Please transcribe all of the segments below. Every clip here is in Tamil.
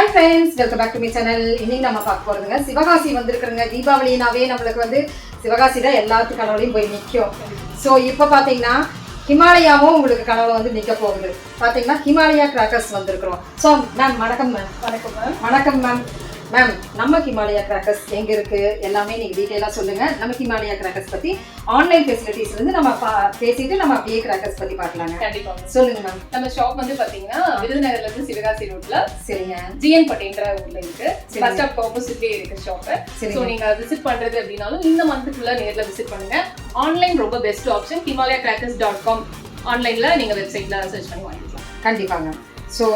Hi friends, welcome back to my channel. இன்னைக்கு நம்ம பார்க்க போறதுங்க சிவகாசி வந்திருக்கிறோங்க. தீபாவளினாவே நம்மளுக்கு வந்து சிவகாசி தான் எல்லாத்து கனவுலையும் போய் நிற்கும். ஸோ இப்போ பார்த்தீங்கன்னா ஹிமாலயாவும் உங்களுக்கு கனவுல வந்து நிற்க போகுது. பார்த்தீங்கன்னா ஹிமாலயா கிராக்கர்ஸ் வந்திருக்கிறோம். ஸோ மேம் வணக்கம் மேம். வணக்கம் மேம். வணக்கம் மேம். மேம் நம்ம ஹிமாலயா கிராக்கர்ஸ் எங்கே இருக்குது எல்லாமே நீங்கள் டீட்டெயிலாக சொல்லுங்கள். நம்ம ஹிமாலயா கிராக்கர்ஸ் பற்றி ஆன்லைன் ஃபெசிலிட்டிஸ்லேருந்து நம்ம பேசிட்டு நம்ம அப்படியே கிராக்கர்ஸ் பற்றி பார்க்கலாங்க. கண்டிப்பாக சொல்லுங்க மேம். நம்ம ஷாப் வந்து பார்த்தீங்கன்னா விருதுநகர்ல இருந்து சிவகாசி ரோட்ல சரிங்க ஜிஎன் பட்டேன்ற ஊர்ல இருக்கு. பஸ் ஸ்டாப் ஆப்போசிட்லயே இருக்கு ஷாப். ஸோ நீங்க விசிட் பண்றது அப்படின்னாலும் இந்த மந்த்துக்குள்ள நேர்ல விசிட் பண்ணுங்க. ஆன்லைன் ரொம்ப பெஸ்ட் ஆப்ஷன். himalayaCrackers.com ஆன்லைன்ல நீங்க வெப்சைட்ல சர்ச் பண்ணி வாங்கிக்கலாம். கண்டிப்பாங்க. ஸோ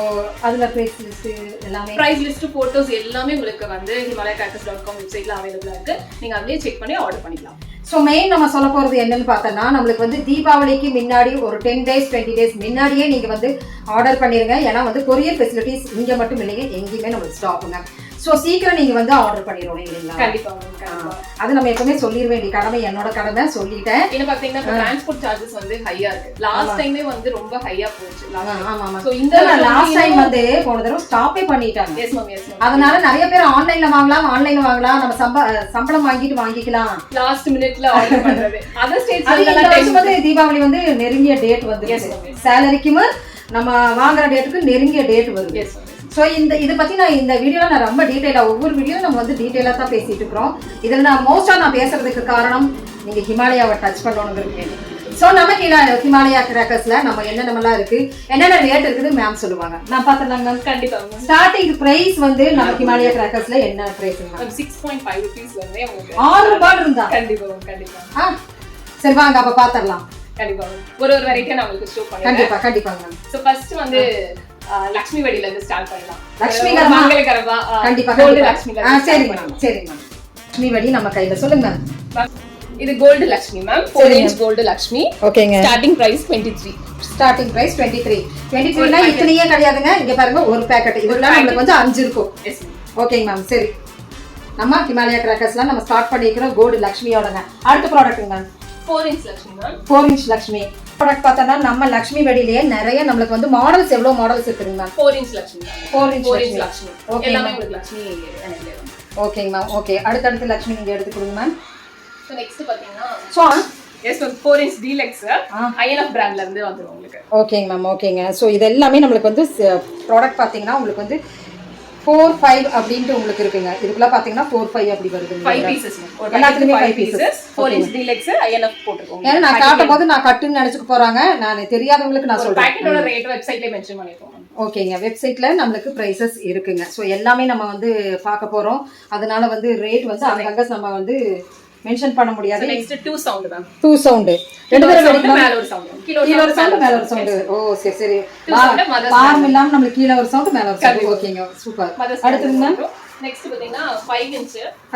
அதில் ப்ரைஸ் லிஸ்ட்டு எல்லாமே ப்ரைஸ் லிஸ்ட் ஃபோட்டோஸ் எல்லாமே உங்களுக்கு வந்து himalayaCrackers.com வெப்சைட்ல அவைலபிளா இருக்கு. நீங்க அதுலயே செக் பண்ணி ஆர்டர் பண்ணிக்கலாம். ஸோ மெயின் நம்ம சொல்ல போகிறது என்னன்னு பார்த்தோன்னா, நம்மளுக்கு வந்து தீபாவளிக்கு முன்னாடி ஒரு 10 days 20 days முன்னாடியே நீங்கள் வந்து ஆர்டர் பண்ணிடுங்க. ஏன்னா வந்து கொரியர் ஃபெசிலிட்டிஸ் இங்கே மட்டும் இல்லைங்க, எங்கேயுமே நம்மளுக்கு ஸ்டாப்புங்க. ஸோ சீக்கிரம் நீங்கள் வந்து ஆர்டர் பண்ணிடுவோம் இல்லைங்களா? கண்டிப்பாக. அது நம்ம எப்பவுமே சொல்லிட வேண்டிய கடமை, என்னோட கடமை சொல்லிட்டேன். என்ன பார்த்தீங்கன்னா டிரான்ஸ்போர்ட் சார்ஜஸ் வந்து ஹையா இருக்கு. லாஸ்ட் டைமே வந்து ரொம்ப ஹையா போச்சு. ஆமா. சோ இந்த லாஸ்ட் டைம் வந்து போன தடவை ஸ்டாப்பே பண்ணிட்டாங்க. S ma'am, yes ma'am. அதனால நிறைய பேர் ஆன்லைன்ல வாங்கலாம், நம்ம சம்பளம் வாங்கிட்டு வாங்கிக்கலாம். லாஸ்ட் மினிட்ல ஆர்டர் பண்றது. அதர் ஸ்டேட்ஸ் வந்து தீபாவளி வந்து நெருங்கிய டேட் வந்து சேலரிக்கும் நம்ம வாங்குற டேட்டுக்கு நெருங்கிய டேட் வருது. ஸோ இதை பற்றி நான் இந்த வீடியோவில் நான் ரொம்ப டீட்டெயிலாக ஒவ்வொரு வீடியோவில் நம்ம வந்து டீட்டெயிலாக தான் பேசிகிட்டு இருக்கிறோம். இதில் நான் மோஸ்ட்டாக நான் பேசுறதுக்கு காரணம் நீங்கள் ஹிமாலயாவை டச் பண்ணணுங்கிறது. ஸோ நம்ம ஹிமாலயா கிராக்கர்ஸில் நம்ம என்னென்னலாம் இருக்குது, என்னென்ன ரேட் இருக்குது மேம் சொல்லுவாங்க. நான் பார்த்துலாங்க. கண்டிப்பாக. ஸ்டார்டிங் ப்ரைஸ் வந்து நம்ம ஹிமாலயா கிராக்கர்ஸில் என்ன ப்ரைஸுங்க? 6.5 rupees வந்து உங்களுக்கு 6 ரூபாய் இருந்தா கண்டிப்பாக. சரி வாங்க அப்போ பார்த்துடலாம். கண்டிப்பாக ஒரு வெரைட்டியை நான் உங்களுக்கு ஷோ பண்ணுறேன். கண்டிப்பாங்க. ஸோ ஃபர்ஸ்ட் வந்து லக்ஷ்மி வெடியில இருந்து ஸ்டார்ட் பண்ணலாம். லக்ஷ்மி மங்களகரமா கண்டிப்பா கோல்டு லக்ஷ்மி. சரிங்க லக்ஷ்மி வெடி நம்ம கையில சொல்லுங்க மேம். இது gold Lakshmi ma'am, 4 inch gold Lakshmi. ஓகேங்க. Starting price 23. ஸ்டார்டிங் பிரைஸ் 23 னா இத்தனையே கிடையாதுங்க. இங்க பாருங்க ஒரு பாக்கெட் இதுல நமக்கு வந்து 5 இருக்கும். S ma'am. ஓகேங்க மேம். சரி நம்ம ஹிமாலயா கிராக்கர்ஸ்ல நம்ம ஸ்டார்ட் பண்ணிக்கிறோம் கோல்டு லக்ஷ்மியோடங்க. அடுத்த product ma'am 4 inch Lakshmi ma'am. 4 inch Lakshmi product பார்த்தா நம்ம லக்ஷ்மி வெடியிலேயே நிறைய நம்மளுக்கு வந்து மாடல்ஸ் எவ்வளவு மாடல்ஸ் இருக்குங்க ma'am? 4 inch Lakshmi. 4 inch Lakshmi. எல்லாமே உங்களுக்கு லக்ஷ்மி. ஓகேங்க மேம். ஓகே அடுத்து லக்ஷ்மி நீங்க எடுத்து கொடுங்க மேம். சோ நெக்ஸ்ட் பாத்தீங்கன்னா so yes ma'am 4 inch deluxe INF பிராண்ட்ல இருந்து வந்துரும் உங்களுக்கு. ஓகேங்க மேம். ஓகேங்க. சோ இது எல்லாமே நம்மளுக்கு வந்து ப்ராடக்ட் பாத்தீங்கன்னா உங்களுக்கு வந்து 4-5 அப்படின்ட்டு உங்களுக்கு இருக்குங்க. இதுக்குள்ள பாத்தீங்கன்னா 4-5 அப்படி வருது. 5 pieces எல்லாத்துலயுமே 5 pieces 4 inch டீலக்ஸ் ஐஎன்எஃப் போட்டுருக்கோம். ஏன்னா நான் காட்டும்போது நான் கட்டுன்னு நினைச்சுக்க போறாங்க. நான் தெரியாதவங்களுக்கு நான் சொல்றேன். பாக்கெட்டோட ரேட் வெப்சைட்லயே மென்ஷன் பண்ணிருக்கோம். ஓகேங்க. வெப்சைட்ல நம்மளுக்கு பிரைசஸ் இருக்குங்க. ஸோ எல்லாமே நம்ம வந்து பார்க்க போறோம். அதனால வந்து ரேட் வந்து அங்கங்க நம்ம வந்து மென்ஷன் பண்ண முடியாது. Next 2 sound ma'am. 2 சவுண்ட் ரெண்டு பேரும் வெடிக்கும். மேல ஒரு சவுண்ட், கீழ ஒரு சவுண்ட், மேல ஒரு சவுண்ட். ஓ சரி பார்ம் இல்லாம நமக்கு கீழ ஒரு சவுண்ட் மேல ஒரு சவுண்ட். ஓகேங்க சூப்பர். அடுத்துங்க நெக்ஸ்ட் பாத்தீங்கன்னா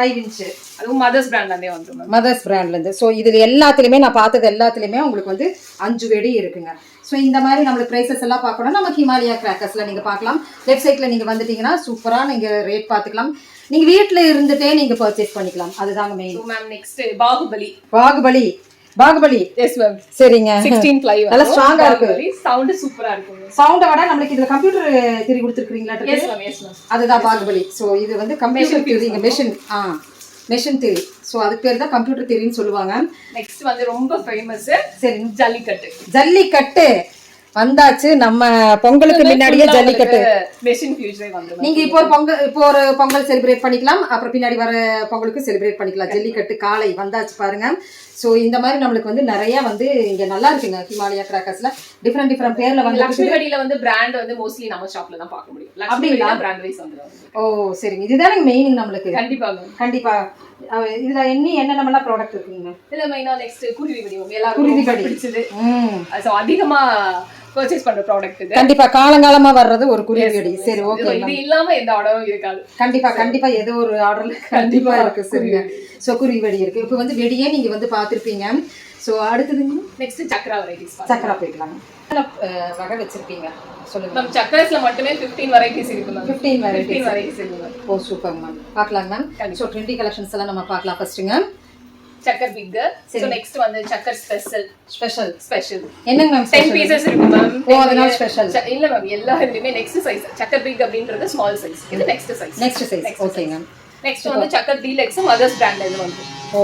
5 inch அதுவும் மதர்ஸ் பிராண்ட்ல இருந்தே வந்துரும். மதர்ஸ் பிராண்ட்ல இருந்து. சோ இதுல எல்லாத்துலயுமே நான் பார்த்தது எல்லாத்துலயுமே உங்களுக்கு வந்து 5 வெடி இருக்குங்க. ஸோ இந்த மாதிரி நம்மளுக்கு ப்ரைஸஸ் எல்லாம் பார்க்கணும் நம்ம ஹிமாலயா கிராக்கர்ஸ்ல நீங்க பார்க்கலாம். வெப்சைட்ல நீங்க வந்துட்டீங்கன்னா சூப்பரா நீங்க ரேட் பார்த்துக்கலாம். நீங்க வீட்டுல இருந்துட்டே நீங்க பர்ச்சேஸ் பண்ணிக்கலாம். அதுதாங்க main. Ma'am next Baahubali. Yes ma'am. சரிங்க. 16 ply நல்ல ஸ்ட்ராங்கா இருக்கு. சவுண்ட் சூப்பரா இருக்கும். சவுண்ட விட நமக்கு இதுல கம்ப்யூட்டர் திரி கொடுத்திருக்கீங்களா? Yes ma'am, yes ma'am. அதுதான் பாகுபலி. சோ இது வந்து கம்ப்யூட்டர் திரிங்க, மெஷின் திரி. சோ அதுக்கு பேர் தான் கம்ப்யூட்டர் திரின்னு சொல்லுவாங்க. நெக்ஸ்ட் வந்து ரொம்ப ஃபேமஸ் சரி ஜல்லிக்கட்டு வந்தாச்சு. நம்ம பொங்கலுக்கு முன்னாடியே ஜல்லிக்கட்டு மெஷின் ஃபியூச்சரே வந்து நீங்க இப்போ ஒரு பொங்கல் செலிப்ரேட் பண்ணிக்கலாம். அப்புறம் பின்னாடி வர பொங்கலுக்கு செலிப்ரேட் பண்ணிக்கலாம். ஜல்லிக்கட்டு காலை வந்தாச்சு பாருங்க. ஸோ இந்த மாதிரி நம்மளுக்கு வந்து நிறைய வந்து இங்க நல்லா இருக்குங்க ஹிமாலயா கிராக்கர்ஸ்ல. டிஃப்ரெண்ட் பேர்ல வந்து லக்ஷ்மி வெடியில வந்து பிராண்ட் வந்து மோஸ்ட்லி நம்ம ஷாப்ல தான் பார்க்க முடியும். அப்படிங்களா? பிராண்ட் வைஸ் வந்துரும். ஓ சரிங்க. இதுதானே மெயின் நம்மளுக்கு. கண்டிப்பா. இதுல என்ன நம்மளா ப்ராடக்ட் இருக்குங்க? இதுல மெயினா நெக்ஸ்ட் குருவி வெடி எல்லாருக்கும் பிடிச்சது. சோ அதிகமா பர்ச்சேஸ் பண்ற ப்ராடக்ட் இது. கண்டிப்பா காலங்காலமா வர்றது ஒரு குருவி வெடி. சரி ஓகே. இது இல்லாம எந்த ஆர்டரும் இருக்காது. கண்டிப்பா ஏதோ ஒரு ஆர்டர்ல கண்டிப்பா இருக்கு. சரிங்க. சோ குருவி வெடி இருக்கு. இப்போ வந்து வெடியே நீங்க வந்து பாத்திருப்பீங்க. சோ அடுத்ததுங்க நெக்ஸ்ட் சக்ரா வெரைட்டிஸ். சக்ரா போய்க்கலாம். வகை வச்சிருப்பீங்க சொல்லுங்க மேம். சக்ராஸ்ல மட்டுமே 15 வெரைட்டிஸ் இருக்கு மேம். 15 வெரைட்டிஸ் இருக்கு மேம். Oh super ma'am. பார்க்கலாம் மேம். சோ ட்ரெண்டி கலெக்ஷன்ஸ் எல்லாம் நம்ம பார்க்கலாம் ஃபர்ஸ்ட்ங்க. சக்கர் பிக். சோ நெக்ஸ்ட் வந்து சக்கர் ஸ்பெஷல் என்னங்க மேம் 10 பீசஸ் இருக்கு மேம். ஓ அதனால ஸ்பெஷல் இல்ல மேம், எல்லா இதுலயுமே நெக்ஸ்ட் சைஸ் சக்கர் பிக் அப்படின்றது ஸ்மால் சைஸ், இது நெக்ஸ்ட் சைஸ். ஓகேங்க. நெக்ஸ்ட் வந்து சக்கர் டீலக்ஸ் மதர்ஸ் பிராண்ட்ல இது வந்து ஓ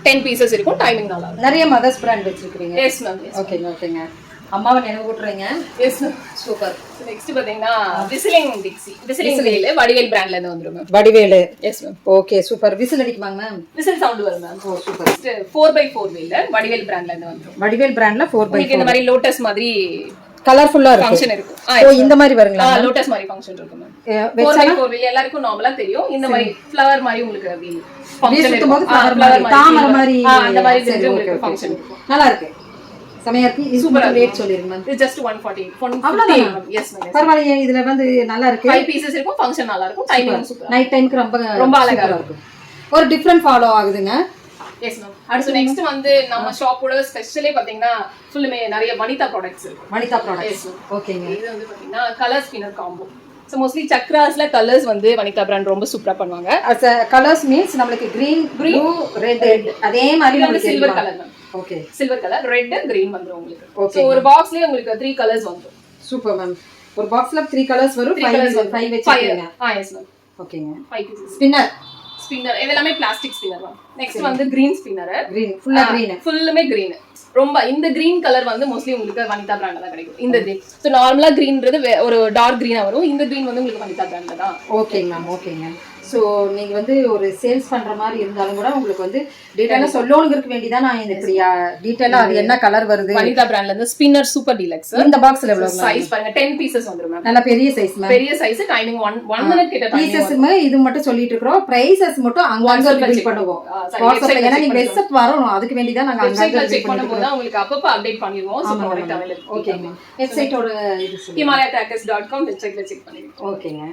10 பீசஸ் இருக்கும். டைமிங் நல்லா இருக்கும். நிறைய மதர்ஸ் பிராண்ட் வச்சிருக்கீங்க. Yes ma'am. ஓகேங்க. அம்மாவை நினைவு கூட்டுறீங்க. Yes ma'am. சூப்பர். நெக்ஸ்ட் பாத்தீங்கன்னா விசிலிங் வேல் வடிவேல் பிராண்ட்ல இருந்து வந்துரும் ma'am. Vadivelu. Yes ma'am. Okay super. Whistle அடிக்குமாங்க மேம்? விசில் சவுண்ட் வரும் ma'am. Oh super. 4x4 Vel Vadivel பிராண்ட்ல இருந்து வந்துரும். வடிவேல் பிராண்ட்ல 4x4 இந்த மாதிரி லோட்டஸ் மாதிரி கலர்ஃபுல்லா இருக்கு. ஃபங்க்ஷன் இருக்கும். ஓ இந்த மாதிரி வருங்களா? லோட்டஸ் மாதிரி ஃபங்க்ஷன் இருக்கும் மேம். 4x4 வேல் எல்லாருக்கும் நார்மலா தெரியும். இந்த மாதிரி ஃப்ளவர் மாதிரி உங்களுக்கு அப்படி ஃபங்க்ஷன் இருக்கும். தாமரை மாதிரி அந்த மாதிரி உங்களுக்கு ஃபங்க்ஷன் இருக்கும். நல்லா இருக்கு. சமையா இருக்கு. சூப்பரா ரேட் சொல்லிருங்க மேம். இது just 140. அவ்வளவுதான். Yes ma'am. பரவாயில்லை. இதுல வந்து நல்லா இருக்கு. 5 பீசஸ் இருக்கும். ஃபங்க்ஷன் நல்லா இருக்கும். Timing super. நைட் டைம்க்கு ரொம்ப அழகா இருக்கும். ஒரு டிஃபரண்ட் ஃபாலோ ஆகுதுங்க. Yes ma'am. அடுத்து நெக்ஸ்ட் வந்து நம்ம ஷாப்போட ஸ்பெஷலே பாத்தீங்கன்னா ஃபுல்லுமே நிறைய வனிதா ப்ராடக்ட்ஸ் இருக்கு. வனிதா ப்ராடக்ட்ஸ். ஓகேங்க. இது வந்து பாத்தீங்கன்னா colour spinner combo. So mostly சக்ராஸ்ல கலர்ஸ் வந்து வனிதா பிராண்ட் ரொம்ப சூப்பரா பண்ணுவாங்க. கலர்ஸ் மீன்ஸ் நமக்கு கிரீன், ப்ளூ, ரெட் அதே மாதிரி நமக்கு silver colour ma'am. Okay. Silver colour, red, green வந்துரும் உங்களுக்கு. சோ ஒரு பாக்ஸ்லயே உங்களுக்கு 3 கலர்ஸ் வந்துரும். Super ma'am. ஒரு பாக்ஸ்ல 3 கலர்ஸ் வரும். 5 வெச்சிருக்கீங்க. S ma'am. ஓகேங்க. 5 பீசஸ். ஸ்பின்னர் இது எல்லாமே பிளாஸ்டிக் ஸ்பின்னர் மேம். நெக்ஸ்ட் வந்து கிரீன் ஸ்பின்னர். ஃபுல்லுமே கிரீன். ரொம்ப இந்த கிரீன் கலர் வந்து மோஸ்ட்லி உங்களுக்கு வனிதா பிராண்ட்ல தான் கிடைக்கும். இந்த கிரீன் சோ நார்மலா கிரீன்றது ஒரு டார்க் கிரீனா வரும். இந்த கிரீன் வந்து உங்களுக்கு வனிதா பிராண்ட்ல தான். ஓகேங்க மேம். ஓகேங்க. ஸோ நீங்கள் வந்து ஒரு சேல்ஸ் பண்ணுற மாதிரி இருந்தாலும் கூட உங்களுக்கு வந்து டீட்டெயிலாக சொல்லணுங்கிறதுக்கு வேண்டி தான் நான் இப்படி டீட்டெயிலாக அது என்ன கலர் வருது. வனிதா பிராண்ட்ல இருந்து ஸ்பின்னர் சூப்பர் டீலக்ஸ். இந்த பாக்ஸ்ல எவ்வளோ சைஸ் பாருங்க. 10 பீசஸ் வந்துரும் மேம். நல்ல பெரிய சைஸ் மேம். பெரிய சைஸ். டைமிங் 1 மினிட் கிட்ட டைமிங். பீசஸ்மே இது மட்டும் சொல்லிட்டு இருக்கோம். பிரைசஸ் மட்டும் அங்க பில் பண்ணுவோம். வாட்ஸ்அப்ல ஏன்னா நீங்க வெப்சைட் வரணும். அதுக்கு வேண்டி தான் நாங்க அங்க செக் பண்ணும்போது உங்களுக்கு அப்பப்ப அப்டேட் பண்ணிடுவோம். So product available. Okay ma'am. வெப்சைட்டோட இது சொல்லுங்க. himalaya-trackers.com வெப்சைட்ல செக் பண்ணிடுங்க. ஓகேங்க.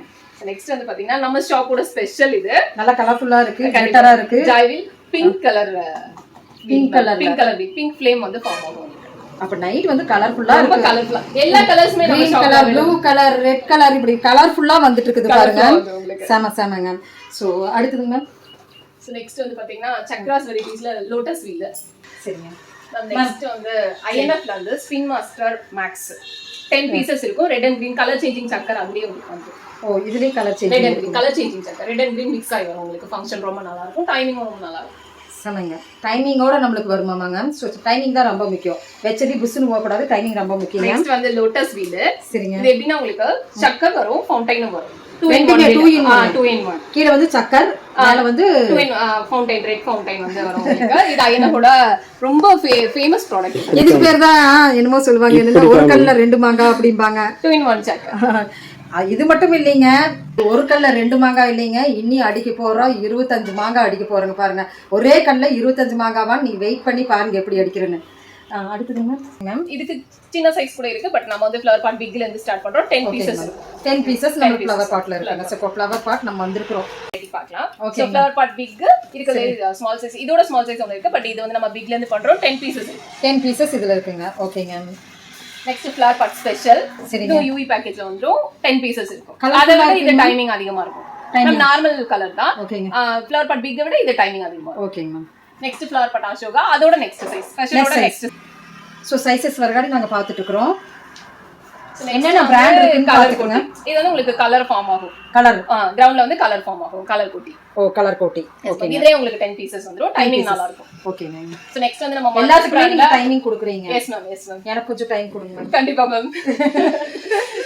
நெக்ஸ்ட் வந்து பாத்தீங்கன்னா நம்ம ஷாப்போட ஸ்பெஷல் இது நல்ல கலர்ஃபுல்லா இருக்கு. கிளிட்டரா இருக்கு. ஜாய்வில் பிங்க் கலர் பிங்க் ஃப்ளேம் வந்து ஃபார்ம் ஆகும். அப்ப நைட் வந்து கலர்ஃபுல்லா ரொம்ப கலர்ஃபுல்லா எல்லா கலர்ஸ்மே நம்ம green colour, blue colour, red colour இப்படி கலர்ஃபுல்லா வந்துட்டு இருக்குது பாருங்க. செமங்க. சோ அடுத்துங்க மேம். சோ நெக்ஸ்ட் வந்து பாத்தீங்கன்னா சக்ராஸ் வெரைட்டிஸ்ல லோட்டஸ் வீல். சரிங்க. நெக்ஸ்ட் வந்து ஐஎன்எஃப்ல வந்து ஸ்பின் மாஸ்டர் மேக்ஸ் 10 பீசஸ் இருக்கும். Red and green colour changing chakkar அதுலயே உங்களுக்கு வந்து. ஓ இதுலயே colour change. Red and green colour changing chakkar. Red and green mix ஆகி வரும் உங்களுக்கு. ஃபங்க்ஷன் ரொம்ப நல்லா இருக்கும். டைமிங்கும் ரொம்ப நல்லா இருக்கும். சமங்க. டைமிங்கோட நம்மளுக்கு வருமாங்க. சோ டைமிங் தான் ரொம்ப முக்கியம். வெச்சடி புஸ்னு போக கூடாது. டைமிங் ரொம்ப முக்கியம். நெக்ஸ்ட் வந்து லோட்டஸ் வீல். சரிங்க. இது எப்படின்னா உங்களுக்கு சக்கர் வரும், ஃபவுண்டைனும் வரும். 2 in 1. கீழ வந்து சக்கர், மேல வந்து ஃபவுண்டைன், ரெட் ஃபவுண்டைன் வந்து வரும் உங்களுக்கு. இது ஐஎன்எஃபோட ரொம்ப ஃபேமஸ் ப்ராடக்ட். இதுக்கு பேர் தான் என்னமோ சொல்லுவாங்க. என்னன்னா ஒரு கல்ல 2 மாங்காய் அப்படிம்பாங்க. 2 in 1 சக்கர். இது மட்டும் இல்லைங்க. ஒரு கல்ல 2 மாங்காய் இல்லைங்க. இன்னி அடிக்க போறோம் 25 மாங்காய் அடிக்க போறோங்க பாருங்க. ஒரே கல்ல 25 மாங்காவான்னு நீ வெயிட் பண்ணி பாருங்க எப்படி அடிக்கிறேன்னு. அடுத்துங்க மேம். இதுக்கு சின்ன சைஸ் கூட இருக்கு. பட் நம்ம வந்து ஃப்ளவர் பாட் பிக்ல இருந்து ஸ்டார்ட் பண்றோம். 10 பீசஸ் இருக்கு. 10 பீசஸ் நம்ம ஃப்ளவர் பாட்ல இருக்குங்க. சோ ஃப்ளவர் பாட் நம்ம வந்திருக்கோம். பார்க்கலாம். சோ ஃப்ளவர் பாட் பிக் இருக்குது. ஸ்மால் சைஸ் இதோட ஸ்மால் சைஸ் ஒன்னு இருக்கு. பட் இது வந்து நம்ம பிக்ல இருந்து பண்றோம். 10 பீசஸ். 10 பீசஸ் இதுல இருக்குங்க. ஓகேங்க. Next flower pot special. இது யூவி பேக்கேஜ்ல வந்துரும். 10 பீசஸ் இருக்கும். அதோட இது டைமிங் அதிகமா இருக்கும். நம்ம நார்மல் கலர் தான். ஃப்ளவர் பாட் பிக் விட இது டைமிங் அதிகமா இருக்கும். ஓகேங்க ma'am. Next flower pot Ashoka அதோட நெக்ஸ்ட் சைஸ். ஸ்பெஷலோட நெக்ஸ்ட். சோ சைஸஸ் வரகாடி நாங்க பாத்துட்டு இருக்கோம். என்னென்ன பிராண்ட் இருக்குன்னு பாத்துக்கோங்க. இது வந்து உங்களுக்கு கலர் ஃபார்ம் ஆகும். கலர் கிரவுண்ட்ல வந்து கலர் ஃபார்ம் ஆகும். கலர் கோட்டி. ஓ கலர் கோட்டி. ஓகே. இதுலயே உங்களுக்கு 10 பீசஸ் வந்துரும். டைமிங் நல்லா இருக்கும். Okay ma'am. சோ நெக்ஸ்ட் வந்து நம்ம எல்லாத்துக்குமே நீங்க டைமிங் கொடுக்குறீங்க. Yes ma'am. எனக்கு கொஞ்சம் டைம் கொடுங்க மேம். கண்டிப்பா மேம்.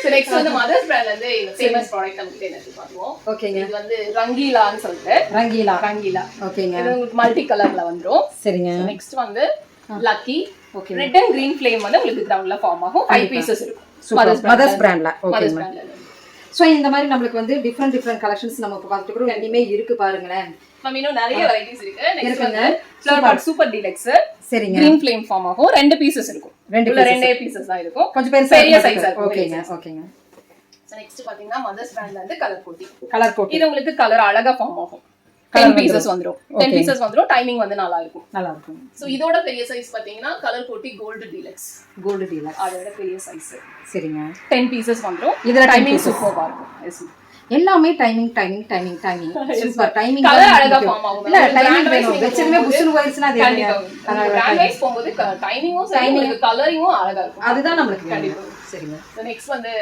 சோ நெக்ஸ்ட் வந்து மதர்ஸ் பிராண்ட்ல இருந்து ஃபேமஸ் ப்ராடக்ட் நமக்கு என்னது பாத்துவோம். ஓகேங்க. இது வந்து ரங்கீலான்னு சொல்லிட்டு. ரங்கீலா. ஓகேங்க. இது உங்களுக்கு மல்டி கலர்ல வந்துரும். சரிங்க. நெக்ஸ்ட் வந்து lucky. Okay. Red and green flame வந்து உங்களுக்கு கிரவுண்ட்ல ஃபார்ம் ஆகும். 5 பீசஸ் இருக்கும். மதர்ஸ் பிராண்ட்ல. Okay ma'am. சோ இந்த மாதிரி நமக்கு வந்து டிஃபரண்ட் கலெக்ஷன்ஸ் நம்ம பார்த்துட்டு இருக்கோம். இனிமே இருக்கு பாருங்களேன். நம்ம இன்னும் நிறைய வெரைட்டிஸ் இருக்கு. நெக்ஸ்ட் வந்து ஃப்ளவர் பாட் சூப்பர் டீலக்ஸ். சரிங்க. கிரீன் ஃப்ளேம் ஃபார்ம் ஆகும். 2 பீசஸ் இருக்கும். ரெண்டே பீசஸ் தான் இருக்கும். கொஞ்சம் பெரிய சைஸா இருக்கும். ஓகேங்க. சோ நெக்ஸ்ட் பாத்தீங்கன்னா மதர்ஸ் பிராண்ட்ல இருந்து கலர் கோட்டி. இது உங்களுக்கு கலர் அழகா ஃபார்ம் ஆகும். 10 பீசஸ் வந்துரும். 10 பீசஸ் வந்துரும். டைமிங் வந்து நல்லா இருக்கும். சோ இதோட பெரிய சைஸ் பாத்தீங்கன்னா கலர் கோட்டி கோல்ட் டீலக்ஸ். அதோட பெரிய சைஸ். சரிங்க. 10 பீசஸ் வந்துரும். இதுல டைமிங் சூப்பரா இருக்கும். எஸ். எல்லாமே டைமிங் சூப்பர் டைமிங் கலர் அழகா ஃபார்ம் ஆகும் இல்ல டைமிங் வேணும் வெச்சதுமே புஷ்னு போயிடுச்சுனா அது பிராண்ட் வைஸ் போகும்போது டைமிங்கும் சரி உங்களுக்கு கலரிங்கும் அழகா இருக்கும் அதுதான் நமக்கு கண்டிப்பா சரிங்க நெக்ஸ்ட் வந்து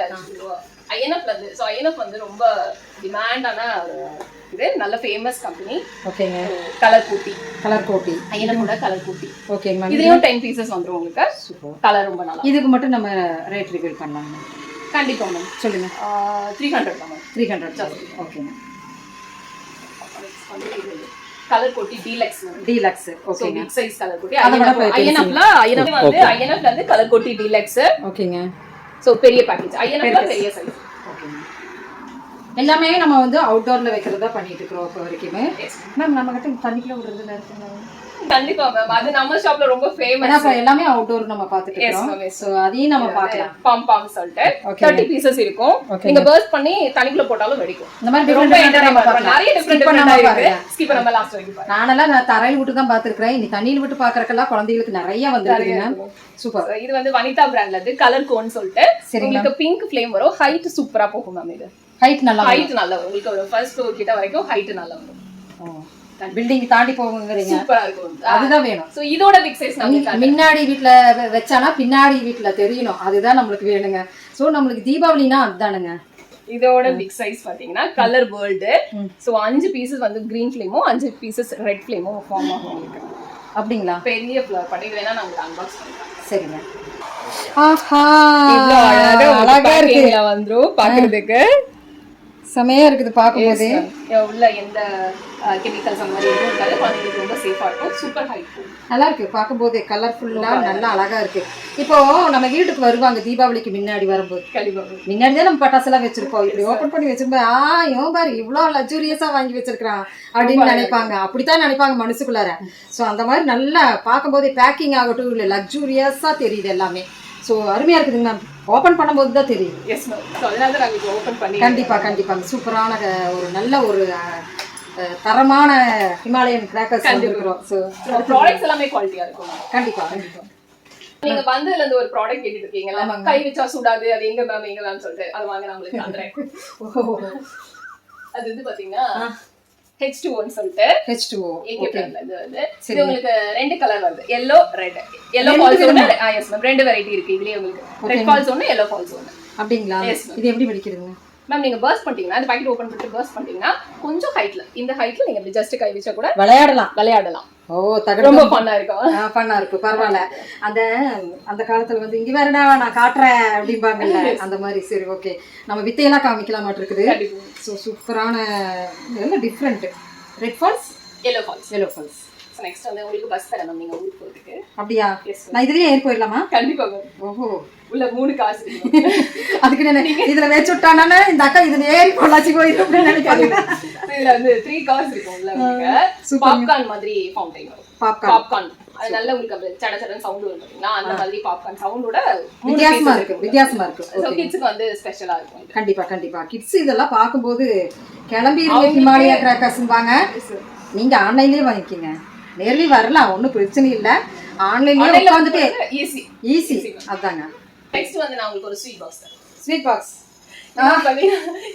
ஐஎன்எஃப் வந்து சோ ஐஎன்எஃப் வந்து ரொம்ப டிமாண்டான இது நல்ல ஃபேமஸ் கம்பெனி ஓகேங்க கலர் கோட்டி ஐஎன்எஃப் கூட கலர் கோட்டி ஓகேங்க மேம் இதுலயும் 10 பீசஸ் வந்துரும் உங்களுக்கு சூப்பர் கலர் ரொம்ப நல்லா இதுக்கு மட்டும் நம்ம ரேட் ரிவீல் பண்ணலாம் கண்டிப்பா மேம் சொல்லுங்க 300 தான் மேம் 300 ஓகேங்க கலர் கோட்டி deluxe okay big size colour கோட்டி ஐஎன்எஃப்ல வந்து கலர் கோட்டி டீலக்ஸ் ஓகேங்க சோ பெரிய பேக்கேஜ் ஐஎன்எஃப்ல பெரிய சைஸ் ஓகேங்க எல்லாமே நம்ம வந்து அவுட்டோர்ல வைக்கிறதா பண்ணிட்டு இருக்கோம் இப்போ வரைக்குமே மேம் நம்ம கிட்ட தண்ணிக்குள்ள விடுறதுல இருக்குங்க கண்டிப்பா மேம் அது நம்ம ஷாப்ல ரொம்ப ஃபேமஸ் எல்லாமே அவுட்டோர் நம்ம பாத்துட்டு இருக்கோம் சோ அதையும் நம்ம பார்க்கலாம் பாம் சொல்லிட்டு 30 பீசஸ் இருக்கும் நீங்க பர்ஸ்ட் பண்ணி தண்ணிக்குள்ள போட்டாலும் வெடிக்கும் இந்த மாதிரி ரொம்ப டிஃபரெண்டா நிறைய டிஃபரெண்டா இருக்கு ஸ்கிப் நம்ம லாஸ்ட் வரைக்கும் பாருங்க நான் தரையில விட்டு தான் பாத்துக்கிறேன் நீ தண்ணியில விட்டு பாக்குறதுக்கெல்லாம் குழந்தைகளுக்கு நிறைய வந்துருக்குங்க சூப்பர் இது வந்து வனிதா பிராண்ட்ல இருந்து கலர் கோன் சொல்லிட்டு உங்களுக்கு பிங்க் ஃப்ளேம் வரும் ஹைட் சூப்பரா போகும் மேம் இது ஹைட் நல்லா வரும் உங்களுக்கு ஒரு ஃபர்ஸ்ட் ஃப்ளோர் கிட்ட வரைக்கும் ஹைட் நல்லா வரும் பில்டிங் தாண்டி போகுங்கறீங்க சூப்பரா இருக்கும் அதுதான் வேணும் சோ இதோட பிக் சைஸ் நம்ம முன்னாடி வீட்ல வெச்சானா பின்னாடி வீட்ல தெரியணும் அதுதான் நமக்கு வேணுங்க சோ நமக்கு தீபாவளினா அதுதானுங்க இதோட பிக் சைஸ் பாத்தீங்கன்னா கலர் வேர்ல்ட் சோ 5 பீசஸ் வந்து கிரீன் ஃப்ளேமும் 5 பீசஸ் ரெட் ஃப்ளேமும் ஃபார்ம் ஆகும் உங்களுக்கு அப்படிங்களா பெரிய ஃப்ளவர் பண்ணி வேணா நான் உங்களுக்கு அன்பாக்ஸ் பண்றேன் சரிங்க ஆஹா அழகா இருக்கு வந்துரும் பாக்குறதுக்கு செமையா இருக்குது பாக்கும்போது உள்ள எந்த கெமிக்கல்ஸ் அந்த மாதிரி எதுவும் இருக்காது குழந்தைங்களுக்கு ரொம்ப சேஃபா இருக்கும் சூப்பர் ஹைட் நல்லா இருக்கு பாக்கும்போது கலர்ஃபுல்லா நல்லா அழகா இருக்கு இப்போ நம்ம வீட்டுக்கு வருவாங்க தீபாவளிக்கு முன்னாடி வரும்போது முன்னாடிதான் நம்ம பட்டாசு எல்லாம் வச்சிருப்போம் இப்படி ஓபன் பண்ணி வச்சிருப்போம் இவன் பாரு இவ்வளவு லக்ஸூரியஸா வாங்கி வச்சிருக்கான் அப்படின்னு நினைப்பாங்க அப்படித்தான் நினைப்பாங்க மனசுக்குள்ளார சோ அந்த மாதிரி நல்லா பாக்கும்போது பேக்கிங் ஆகட்டும் இல்ல லக்ஸூரியஸா தெரியுது எல்லாமே சோ அருமையா இருக்குதுங்க மேம் ஓபன் பண்ணும்போது தான் தெரியும் எஸ் மேம் சோ அதனால தான் நாங்க ஓபன் பண்ணி கண்டிப்பா சூப்பரான ஒரு நல்ல ஒரு தரமான ஹிமாலயன் கிராக்கர்ஸ் வந்திருக்கிறோம் சோ ப்ராடக்ட்ஸ் எல்லாமே குவாலிட்டியா இருக்கும் கண்டிப்பா நீங்க வந்ததுல இருந்து ஒரு ப்ராடக்ட் கேட்டுட்டு இருக்கீங்கல்ல கை வச்சா சுடாது அது எங்க மேம் சொல்லிட்டு அது வாங்க நான் உங்களுக்கு தரேன் அது வந்து பாத்தீங்கன்னா H2O சொல்லிட்டு H2O இது உங்களுக்கு ரெண்டு கலர் வருது yellow red ஃபால்ஸ் ஒன்னு எஸ் மேம் ரெண்டு வெரைட்டி இருக்கு இதுலயே உங்களுக்கு ரெட் ஃபால்ஸ் ஒன்னு yellow ஃபால்ஸ் ஒன்னு அப்படிங்களா இது எப்படி வெடிக்கிறதுங்க மேம் நீங்க பர்ஸ்ட் பண்ணிட்டீங்கன்னா அந்த பாக்கெட் ஓபன் பண்ணிட்டு பர்ஸ்ட் பண்ணிட்டீங்கன்னா கொஞ்சம் ஹைட்ல இந்த ஹைட்ல நீங்க இப்படி ஜஸ்ட் கை வச்சா கூட விளையாடலாம் ஓ தகடு ரொம்ப ஃபன்னா இருக்கும் ஃபன்னா இருக்கு பரவாயில்ல அந்த காலத்துல வந்து இங்க வேறடா நான் காட்டுறேன் அப்படிம்பாங்கல்ல அந்த மாதிரி சரி ஓகே நம்ம வித்தையெல்லாம் காமிக்கலாம் மாட்டு இருக்குது ஸோ சூப்பரான எல்லாம் different red falls yellow falls next வந்து உங்களுக்கு பஸ் தரேன் மேம் நீங்க ஊருக்கு போறதுக்கு அப்படியா நான் இதுலயே ஏறி போயிடலாமா கண்டிப்பா மேம் ஓஹோ உள்ள 3 காசு இருக்கு அதுக்கு நான் இதுல வெச்சு விட்டானே இந்த அக்கா இதுல ஏறி போலாச்சி போயிடும் நினைப்பாங்க இதுல வந்து 3 காசு இருக்கு உள்ள உங்களுக்கு பாப்கார்ன் மாதிரி ஃபவுண்டைன் வரும் பாப்கார்ன் அது நல்ல உங்களுக்கு அந்த சட சடன்னு சவுண்ட் வரும் பாத்தீங்களா அந்த மாதிரி பாப்கார்ன் சவுண்டோட வித்தியாசமா இருக்கு சோ கிட்ஸ்க்கு வந்து ஸ்பெஷலா இருக்கும் கண்டிப்பா கிட்ஸ் இதெல்லாம் பாக்கும்போது கிளம்பிடுங்க ஹிமாலயா கிராக்கர்ஸ்பாங்க நீங்க ஆன்லைன்லயே வாங்கிக்கீங்க நேர்லயே வரலாம் ஒன்றும் பிரச்சனை இல்லை ஆன்லைன்லயே உட்காந்துட்டு ஈஸி அதாங்க நெக்ஸ்ட் வந்து நான் உங்களுக்கு ஒரு ஸ்வீட் பாக்ஸ்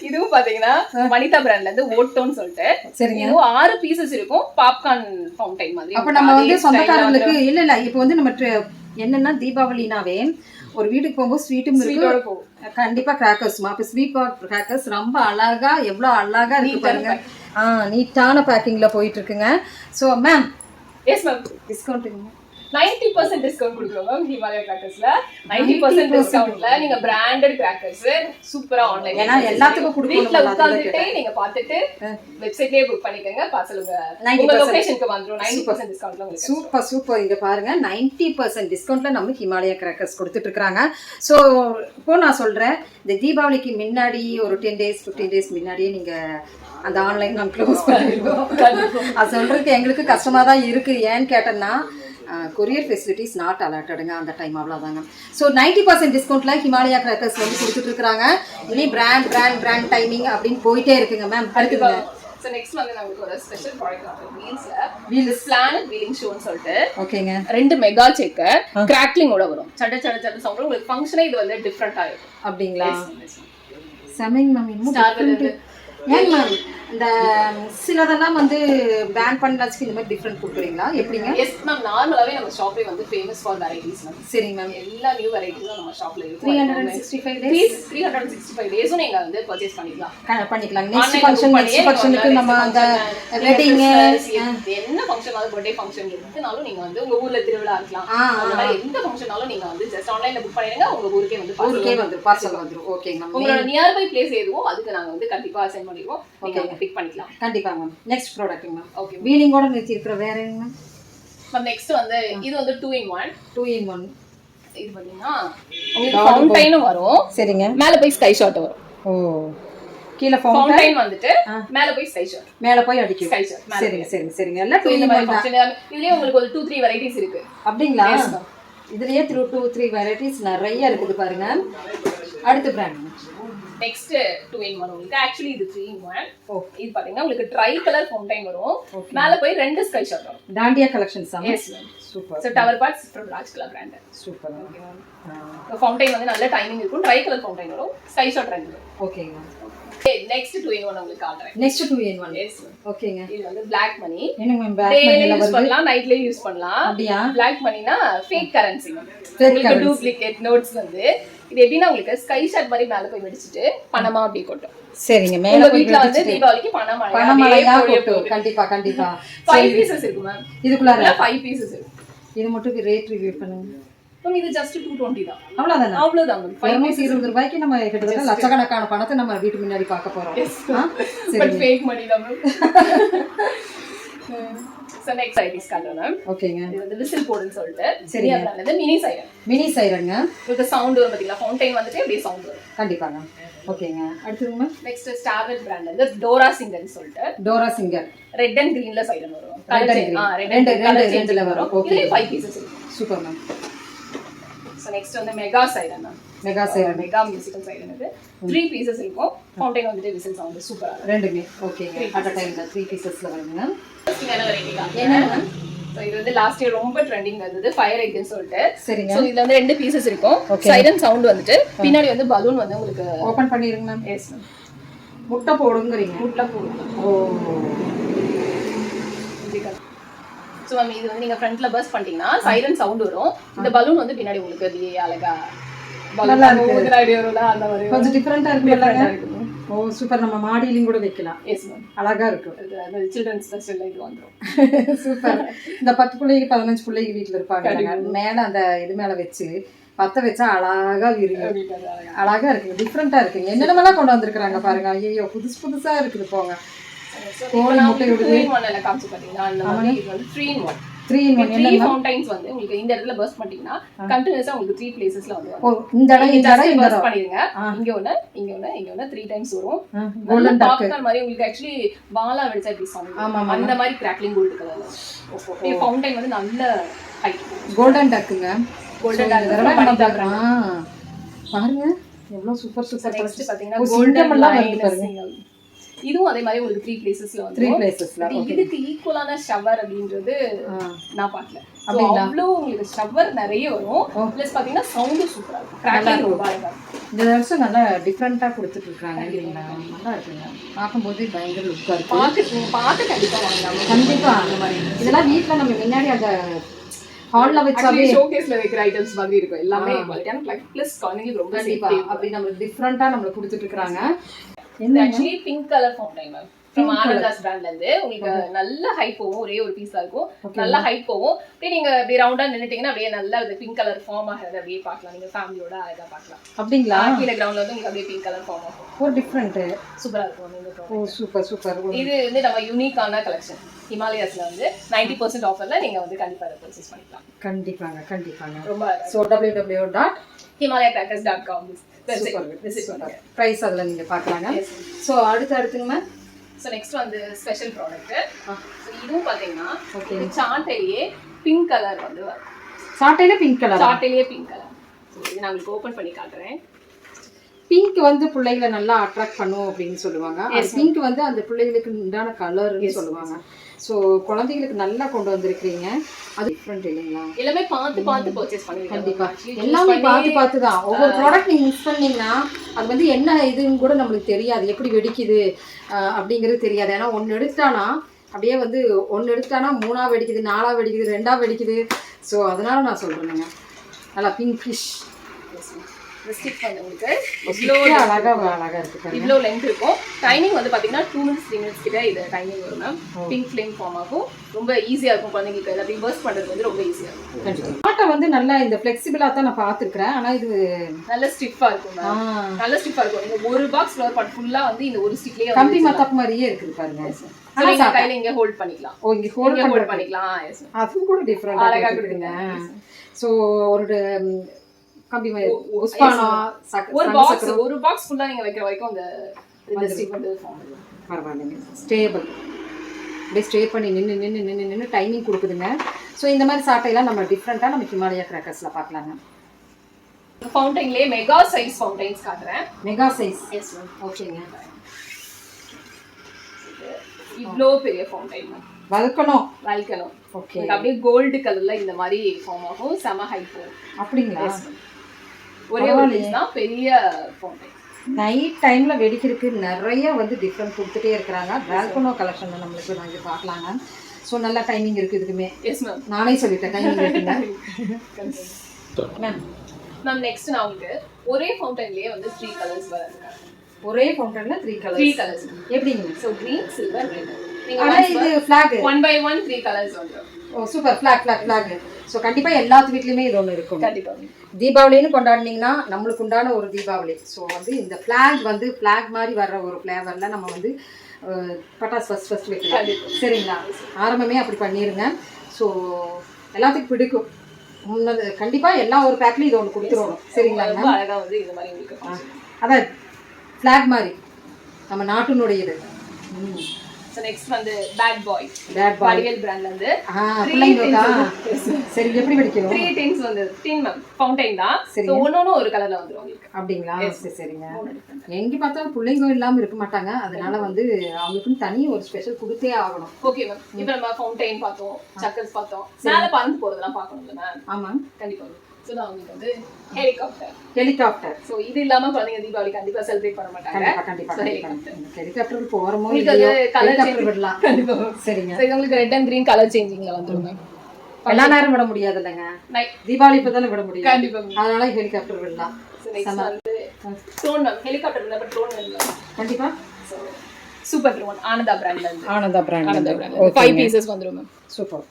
இதுவும் பாத்தீங்கன்னா வனிதா பிராண்ட்ல இருந்து ஓட்டோன்னு சொல்லிட்டு இதுவும் 6 பீசஸ் இருக்கும் பாப்கார்ன் ஃபவுண்டைன் மாதிரி அப்ப நம்ம வந்து சொந்தக்காரங்களுக்கு இல்ல இப்போ வந்து நம்ம என்னன்னா தீபாவளினாவே ஒரு வீட்டுக்கு போகும்போது ஸ்வீட்டும் இருக்கு கண்டிப்பா கிராக்கர்ஸ்மா அப்ப ஸ்வீட் கிராக்கர்ஸ் ரொம்ப அழகா எவ்வளவு அழகா இருக்கு பாருங்க நீட்டான பேக்கிங்ல போயிட்டு இருக்குங்க so ma'am yes ma'am discount 90% discount கொடுக்குறோம் மேம் ஹிமாலயா கிராக்கர்ஸ்ல 90% டிஸ்கவுண்ட்ல நீங்க பிராண்டட் கிராக்கர்ஸ் சூப்பரா ஆன்லைன் ஏனா எல்லாத்துக்கும் கொடுக்கணும் வீட்ல உட்கார்ந்துட்டே நீங்க பார்த்துட்டு வெப்சைட்லயே புக் பண்ணிக்கங்க பார்சலுங்க உங்க லொகேஷனுக்கு வந்துரும் 90% டிஸ்கவுண்ட்ல உங்களுக்கு சூப்பர் இங்க பாருங்க 90% டிஸ்கவுண்ட்ல நம்ம ஹிமாலயா கிராக்கர்ஸ் கொடுத்துட்டு இருக்காங்க சோ இப்போ நான் சொல்றேன் இந்த தீபாவளிக்கு முன்னாடி ஒரு 10 டேஸ் 15 டேஸ் முன்னாடியே நீங்க அந்த ஆன்லைன் நம்ம க்ளோஸ் பண்ணிடுவோம் அது சொல்றதுக்கு எங்களுக்கு கஷ்டமா தான் இருக்கு ஏன்னு கேட்டேன்னா கொரியர் ஃபெசிலிட்டிஸ் நாட் அலர்ட்டடுங்க அந்த டைம் அவ்வளோதாங்க ஸோ 90% டிஸ்கவுண்ட்ல ஹிமாலயா கிராக்கர்ஸ் வந்து கொடுத்துட்டு இருக்காங்க இனி பிராண்ட் டைமிங் அப்படின்னு போயிட்டே இருக்குங்க மேம் அடுத்துங்க சோ நெக்ஸ்ட் வந்து நமக்கு ஒரு special product wheels planet wheeling ஷோன்னு சொல்லிட்டு ஓகேங்க 2 மெகா செக் கிராக்லிங்கோட வரும் சட சவுண்ட் உங்களுக்கு ஃபங்க்ஷனே இது வந்து டிஃபரண்டா இருக்கும் அப்படிங்களா சமைங் மேம் இன்னும் ஏன் மேம் இந்த சிலதெல்லாம் வந்து பேன் பண்ணலாச்சுக்கு இந்த மாதிரி டிஃப்ரெண்ட் கொடுக்குறீங்களா எப்படிங்க? எஸ் மேம், நார்மலாவே நம்ம ஷாப்பே வந்து ஃபேமஸ் ஃபார் வெரைட்டிஸ் மேம். சரிங்க மேம். எல்லா நியூ வெரைட்டிஸும் நம்ம ஷாப்ல இருக்கு. 365 days 365 டேஸும் நீங்க வந்து பர்ச்சேஸ் பண்ணிக்கலாம். பண்ணிக்கலாம். நெக்ஸ்ட் ஃபங்க்ஷனுக்கு நம்ம அந்த வெட்டிங் என்ன ஃபங்க்ஷனாலும் பர்த்டே ஃபங்க்ஷன் இருக்குனாலும் நீங்க வந்து உங்க ஊர்ல திருவிழா இருக்கலாம், அந்த மாதிரி எந்த ஃபங்க்ஷனாலும் நீங்க வந்து ஜஸ்ட் ஆன்லைன்ல புக் பண்ணிடுங்க, உங்க ஊருக்கே வந்து பார்சல் வந்துரும். ஓகேங்க மேம். உங்களோட நியர்பை பிளேஸ் எதுவோ அதுக்கு நாங்க வந்து கண்டிப்பா சென்ட் பண்ணிடுவோம், நீங்க பிக் பண்ணிக்கலாம். கண்டிப்பா ma'am. Next product ma'am. Okay, வீலிங்கோட நிறுத்தி இருக்கிற வேற என்ன மேம்? மேம் நெக்ஸ்ட் வந்து இது வந்து 2 in 1. 2 in 1. இது பாத்தீங்கன்னா உங்களுக்கு ஃபவுண்டைனும் வரும். சரிங்க. மேல போய் ஸ்கை ஷாட் வரும். ஓ, கீழ ஃபவுண்டைன் வந்துட்டு மேல போய் ஸ்கை ஷாட், மேல போய் அடிக்கும். Sky shot. சரிங்க சரிங்க சரிங்க. எல்லாம் 2 in 1 தான். இதுலயே உங்களுக்கு ஒரு 2-3 வெரைட்டிஸ் இருக்கு. அப்படிங்களா? இதுலயே 2-3 வெரைட்டிஸ் நிறைய இருக்குது பாருங்க. அடுத்த பிராண்ட் நெக்ஸ்ட் 2 in 1 உங்களுக்கு ஆக்சுவலி இது 3 in 1. இது பாத்தீங்கன்னா உங்களுக்கு ட்ரை கலர் ஃபவுண்டைன் வரும், மேல போய் 2 ஸ்கை ஷாட் வரும். டாண்டியா கலெக்ஷன்ஸ் ஆமா. Yes ma'am, super. So tower parts from Raj colour brand. Super. Okay ma'am. Fountain வந்து நல்ல டைமிங் இருக்கும், ட்ரை கலர் ஃபவுண்டைன் வரும், ஸ்கை ஷாட் ரெண்டு வரும். ஓகேங்க. நெக்ஸ்ட் 2 in 1 உங்களுக்கு காட்டுறேன். Next 2 in 1. Yes ma'am. ஓகேங்க. இது வந்து Black money. என்னங்க மேம் Black money யூஸ் வருது? பண்ணலாம், நைட்லயே யூஸ் பண்ணலாம். அப்படியே Black moneyனா ஃபேக் கரன்சி மேம். Fake உங்களுக்கு currency. டூப்ளிகேட் நோட்ஸ் வந்து இது எப்படின்னா உங்களுக்கு ஸ்கை ஷாட் மாதிரி மேல போய் வெடிச்சிட்டு பணமா அப்படி கொட்டும். சரிங்க. மேல உங்க போய் வீட்ல வந்து தீபாவளிக்கு பணமழை பணமழையா கொட்டும். கண்டிப்பா கண்டிப்பா. 5 பீசஸ் இருக்கு மேம். இதுக்குள்ள 5 பீசஸ் இருக்கு. இது மட்டும் ரேட் ரிவ்யூ பண்ணுங்க. இது ஜஸ்ட் 220 தான். அவ்வளவுதானே? அவ்வளவுதான் மேம். 520 ரூபாய்க்கு நம்ம கிட்டத்தட்ட லட்சக்கணக்கான பணத்தை நம்ம வீட்டு முன்னாடி பார்க்க போறோம். பட் ஃபேக் மணி தான் மேம். சோ நெக்ஸ்ட் ஐடிஸ் காட்டுறேன் மேம். ஓகேங்க. இது வந்து விசில் போடுன்னு சொல்லிட்டு சரியா பிராண்ட் மினி சைரன். மினி சைரன்ங்க. இது சவுண்ட் வரும் பாத்தீங்களா, ஃபவுண்டைன் வந்துட்டு அப்படியே சவுண்ட் வரும். கண்டிப்பாங்க. ஓகேங்க. அடுத்துங்க மேம். நெக்ஸ்ட் ஸ்டார்வெல் பிராண்ட் வந்து டோரா சிங்கர்னு சொல்லிட்டு டோரா சிங்கர் ரெட் அண்ட் கிரீன்ல சைரன் வரும். ரெண்டுல வரும். ஓகே. 5 பீசஸ் இருக்கு. Super ma'am. சோ நெக்ஸ்ட் வந்து mega siren ma'am. Mega siren, mega musical siren இது 3 பீசஸ் இருக்கும். ஃபவுண்டைன் வந்துட்டு விசில் சவுண்ட் சூப்பரா இருக்கும். ரெண்டுமே ஓகேங்க. அட் அ டைம்ல 3 பீசஸ்ல வருங்க. என்ன வெரைட்டி காட்டுறேன். சோ இது வந்து லாஸ்ட் இயர் ரொம்ப ட்ரெண்டிங் வந்தது ஃபயர் எக்னு சொல்லிட்டு. சரிங்க. சோ இதுல வந்து 2 பீசஸ் இருக்கும். சைரன் சவுண்ட் வந்துட்டு பின்னாடி வந்து பலூன் வந்து உங்களுக்கு ஓபன் பண்ணிருங்க மேம். Yes ma'am. முட்டை போடுங்கறீங்க. முட்டை போடுங்க. ஓ. சோ மேம் இது வந்து நீங்க ஃப்ரண்ட்ல பர்ஸ்ட் பண்ணிட்டீங்கன்னா சைரன் சவுண்ட் வரும். இந்த பலூன் வந்து பின்னாடி உங்களுக்கு அப்படியே அழகா பலூன் ஊதுறாடி வரும்ல, அந்த மாதிரி கொஞ்சம் டிஃபரெண்டா இருக்கு. ஓ சூப்பர். நம்ம மாடியிலும் கூட வைக்கலாம். Yes ma'am. அழகா இருக்கு. அது சில்ட்ரன்ஸ் ஸ்பெஷல் இது வந்துரும். சூப்பர். இந்த 10 பிள்ளைக்கு 15 பிள்ளைக்கு வீட்ல இருப்பாங்க. மேல அந்த இது மேல வச்சு பத்த வச்சா அழகா விரியும். அழகா இருக்கு. டிஃபரெண்டா இருக்குங்க. என்னென்னலாம் கொண்டு வந்திருக்காங்க பாருங்க. ஐயோ புதுசு புதுசா இருக்குது போங்க. கோழி முட்டை விடுது. 3 in 1 எல்லாம் காமிச்சு பாத்தீங்கன்னா அந்த மாதிரி இது வந்து 3 in 1. 3 in 1 என்ன ஃபவுண்டைன்ஸ் வந்து உங்களுக்கு இந்த இடத்துல பர்ஸ்ட் பண்ணிட்டீங்கன்னா கண்டினியூஸா உங்களுக்கு 3 பிளேसेसல வந்து ஓ இந்த இடம் இந்த இடம் பர்ஸ்ட் பண்ணிடுங்க. இங்க ஒண்ணு இங்க ஒண்ணு இங்க ஒண்ணு 3 டைம்ஸ் வரும். கோல்டன் டக் மாதிரி உங்களுக்கு एक्चुअली வாலா வெடிச்சா இப்படி சவுண்ட் அந்த மாதிரி கிராக்லிங் கோல்ட் கலர்ல. ஓகே. ஃபவுண்டைன் வந்து நல்ல ஹைட். கோல்டன் டக்குங்க. கோல்டன் டக் பண்ணிட்டாங்க. பாருங்க எவ்வளவு சூப்பர் சூப்பர். நெக்ஸ்ட் பாத்தீங்கன்னா கோல்டன் எல்லாம் வந்து பாருங்க. இதுவும் அதே மாதிரி உங்களுக்கு 3 பிளேसेसல வந்து 3 பிளேसेसல. இதுக்கு ஈக்குவலான ஷவர் அப்படின்றது நான் பார்க்கல. அவ்வளோ உங்களுக்கு ஷவர் நிறைய வரும். ப்ளஸ் பாத்தீங்கன்னா சவுண்ட் சூப்பரா இருக்கும். கிராக்லிங் ரொம்ப அழகா இருக்கும். இந்த வருஷம் நல்லா டிஃபரெண்டா கொடுத்துட்டு இருக்காங்க. இல்லைங்களா? நல்லா இருக்குங்க. பார்க்கும்போது பயங்கர லுக்கா இருக்கு. பார்த்து கண்டிப்பா வாங்கலாம். கண்டிப்பா அந்த மாதிரி இதெல்லாம் வீட்ல நம்ம முன்னாடி அந்த ஹால்ல வச்சாவே ஷோகேஸ்ல வைக்கிற ஐட்டம்ஸ் மாதிரி இருக்கும். எல்லாமே குவாலிட்டியான ப்ளஸ் குழந்தைங்களுக்கு ரொம்ப கண்டிப்பா அப்படி நம்ம டிஃபரெண்டா நம்ம கொடுத்துட்டு இருக்காங்க. இது actually pink colour fountain ma'am. From Anandhas பிராண்ட்ல இருந்து உங்களுக்கு நல்ல ஹைட் போகும். ஒரே ஒரு பீஸா இருக்கும். நல்ல ஹைட் போகும். அப்படியே நீங்க அப்படியே ரவுண்டா நின்னுட்டீங்கன்னா அப்படியே நல்லா அந்த பிங்க் கலர் ஃபார்ம் ஆகிறது அப்படியே பார்க்கலாம். நீங்க ஃபேமிலியோட அழகா பார்க்கலாம். அப்படிங்களா? கீழ கிரவுண்ட்ல வந்து உங்களுக்கு அப்படியே பிங்க் கலர் ஃபார்ம் ஆகும். ஒரு டிஃபரெண்ட் சூப்பரா இருக்கும் இந்த. ஓ சூப்பர் சூப்பர். இது வந்து நம்ம யூனிக்கான கலெக்ஷன். ஹிமாலயாஸ்ல வந்து 90% ஆஃபர்ல நீங்க வந்து கண்டிப்பா பர்ச்சேஸ் பண்ணிக்கலாம். கண்டிப்பாங்க கண்டிப்பாங்க. ரொம்ப சோ www.himalayatrackers.com விசிட் பண்ணுங்க. பிரைஸ் அதுல நீங்க பார்க்கலாங்க. சோ அடுத்துங்க மேம். சோ நெக்ஸ்ட் வந்து ஸ்பெஷல் ப்ராடக்ட். சோ இதுவும் பாத்தீங்கன்னா ஓகே சாட்டையே பிங்க் கலர் வந்து வரும். சாட்டையில பிங்க் கலர். சாட்டையிலே பிங்க் கலர். சோ இது நான் உங்களுக்கு ஓபன் பண்ணி காட்டுறேன். பிங்க் வந்து பிள்ளைகளை நல்லா அட்ராக்ட் பண்ணும் அப்படின்னு சொல்லுவாங்க. பிங்க் வந்து அந்த பிள்ளைகளுக்கு உண்டான கலர்னு சொல்லுவாங்க. ஸோ குழந்தைங்களுக்கு நல்லா கொண்டு வந்திருக்கிறீங்க. அது டிஃப்ரெண்ட் இல்லைங்களா? எல்லாமே பார்த்து பார்த்து பர்ச்சேஸ் பண்ணுவீங்க. கண்டிப்பா எல்லாமே பார்த்து தான். ஒவ்வொரு ப்ராடக்ட் நீங்கள் மிஸ் பண்ணீங்கன்னா அது வந்து என்ன இதுன்னு கூட நம்மளுக்கு தெரியாது, எப்படி வெடிக்குது அப்படிங்கிறது தெரியாது. ஏன்னா ஒன்று எடுத்துட்டானா அப்படியே வந்து ஒன்று எடுத்துட்டானா 3ஆ வெடிக்குது, 4ஆ வெடிக்குது, 2ஆ வெடிக்குது. ஸோ அதனால நான் சொல்கிறேனுங்க, நல்லா பிங்கிஷ் ஸ்டிக் வந்து உங்களுக்கு அழகா இருக்கு. இவ்வளோ லென்த் இருக்கும். டைமிங் வந்து பார்த்தீங்கன்னா 2 minutes 3 minutes கிட்ட இது டைமிங் வரும் மேம். பிங்க் ஃப்ளேம் ஃபார்ம் ஆகும். ரொம்ப ஈஸியாக இருக்கும் குழந்தைங்களுக்கு எல்லாத்தையும் பர்ஸ்ட் பண்ணுறது வந்து ரொம்ப ஈஸியாக இருக்கும். ஆட்டை வந்து நல்லா இந்த ஃப்ளெக்சிபிளாக தான் நான் பார்த்துருக்குறேன். ஆனால் இது நல்ல ஸ்டிஃபாக இருக்கும் மேம். நல்ல ஸ்டிஃபாக இருக்கும். நீங்கள் ஒரு பாக்ஸ் ஃப்ளவர் பாட் ஃபுல்லாக வந்து இந்த ஒரு ஸ்டிக்லேயே கம்பி மத்தாப்பு மாதிரியே இருக்குது பாருங்க. நீங்க கையில இங்க ஹோல்ட் பண்ணிக்கலாம். ஓ இங்க ஹோல்ட் பண்ணிக்கலாம். அதுவும் கூட டிஃபரெண்ட் அழகா கொடுங்க. சோ ஒரு கம்பி மாதிரி உஸ்பானா ஒரு பாக்ஸ் ஃபுல்லா நீங்க வைக்கிற வரைக்கும் அந்த ஸ்டிக் வந்து ஃபார்ம் ஆகும். பரவாயில்லைங்க. ஸ்டேபிள் அப்படியே ஸ்டே பண்ணி நின்று டைமிங் கொடுக்குதுங்க. ஸோ இந்த மாதிரி சாட்டையெல்லாம் நம்ம டிஃப்ரெண்ட்டாக நம்ம ஹிமாலயா கிராக்கர்ஸில் பார்க்கலாங்க. ஃபவுண்டைன்லேயே மெகா சைஸ் ஃபவுண்டைன்ஸ் காட்டுறேன். Mega size. S ma'am. ஓகேங்க. இவ்வளோ பெரிய ஃபவுண்டைன் வளர்க்கணும். ஓகே. அப்படியே கோல்டு கலர்ல இந்த மாதிரி ஃபார்ம் ஆகும். செம ஹைட் போகும். அப்படிங்களா? ஒரே ஒரு பீஸ் தான் பெரிய ஃபவுண்டைன். நைட் டைம்ல வெடிக்கிறதுக்கு நிறைய வந்து டிஃப்ரெண்ட் கொடுத்துட்டே இருக்கிறாங்க. பால்கனோ கலெக்ஷன் நம்மளுக்கு நாங்கள் பார்க்கலாங்க. ஸோ நல்லா டைமிங் இருக்கு இதுக்குமே. Yes ma'am. நானே சொல்லிட்டேன் டைமிங் இருக்குங்க. மேம் நெக்ஸ்ட் நான் உங்களுக்கு ஒரே ஃபவுண்டைன்லயே வந்து 3 கலர்ஸ் வருது. ஒரே ஃபவுண்டன்ல 3 கலர்ஸ். எப்படிங்க? So green, silver, red. ஆனா இது flag 1 by 1 3 கலர்ஸ் வந்துரும். ஓ சூப்பர். flag. சோ கண்டிப்பா எல்லாத்து வீட்லயுமே இது ஒன்னு இருக்கும். கண்டிப்பா. தீபாவளின்னு கொண்டாடுனீங்கன்னா நம்மளுக்கு உண்டான ஒரு தீபாவளி. சோ வந்து இந்த flag மாதிரி வர்ற ஒரு ஃப்ளேவர்ல நம்ம வந்து பட்டாஸ் ஃபர்ஸ்ட் வைக்கலாம். சரிங்களா? ஆரம்பமே அப்படி பண்ணிருங்க. சோ எல்லாத்துக்கும் பிடிக்கும். கண்டிப்பா எல்லா ஒரு பேக்லயும் இது ஒன்னு கொடுத்துறோம். சரிங்களா? அழகா வந்து இந்த மாதிரி உங்களுக்கு அதான் flag மாதிரி நம்ம நாட்டுனுடைய இது. சோ நெக்ஸ்ட் வந்து பேட் பாய் வடிவேல் பிராண்ட்ல இருந்து பிள்ளைங்களுக்கா? சரி எப்படி வெடிக்கணும்? 3 டின்ஸ் வந்து டின் மேம் ஃபவுண்டைன் தான். சோ ஒவ்வொரு ஒரு கலர்ல வந்துரும் உங்களுக்கு. அப்படிங்களா? சரிங்க. எங்க பார்த்தாலும் பிள்ளைங்க இல்லாம இருக்க மாட்டாங்க. அதனால வந்து அவங்களுக்குன்னு தனி ஒரு ஸ்பெஷல் கொடுத்தே ஆகணும். Okay ma'am. இப்போ நம்ம ஃபவுண்டைன் பார்த்தோம், சக்கர்ஸ் பார்த்தோம். மேல பறந்து போறதெல்லாம் பார்க்கணும்ல மேம்? ஆமா கண்டிப்பா. சோ நான் உங்களுக்கு வந்து ஹெலிகாப்டர். சோ இது இல்லாம குழந்தைங்க தீபாவளி கண்டிப்பா செலிப்ரேட் பண்ண மாட்டாங்க. கண்டிப்பா. ஹெலிகாப்டர் போறோமோ இல்லையோ கலர் விடலாம். சரிங்க. சோ உங்களுக்கு ரெட் அண்ட் கிரீன் கலர் சேஞ்சிங்ல வந்துரும். எல்லா நேரம் விட முடியாது இல்லங்க. தீபாவளி இப்பதானே விட முடியும். கண்டிப்பா. அதனால ஹெலிகாப்டர் விடலாம். Drone ma'am. ஹெலிகாப்டர் இல்ல பட் ட்ரோன் வேணும். கண்டிப்பா. சூப்பர் ட்ரோன் ஆனந்தா பிராண்ட்ல இருந்து. ஆனந்தா பிராண்ட். 5 பீசஸ் வந்துரும் மேம். சூப்பர்.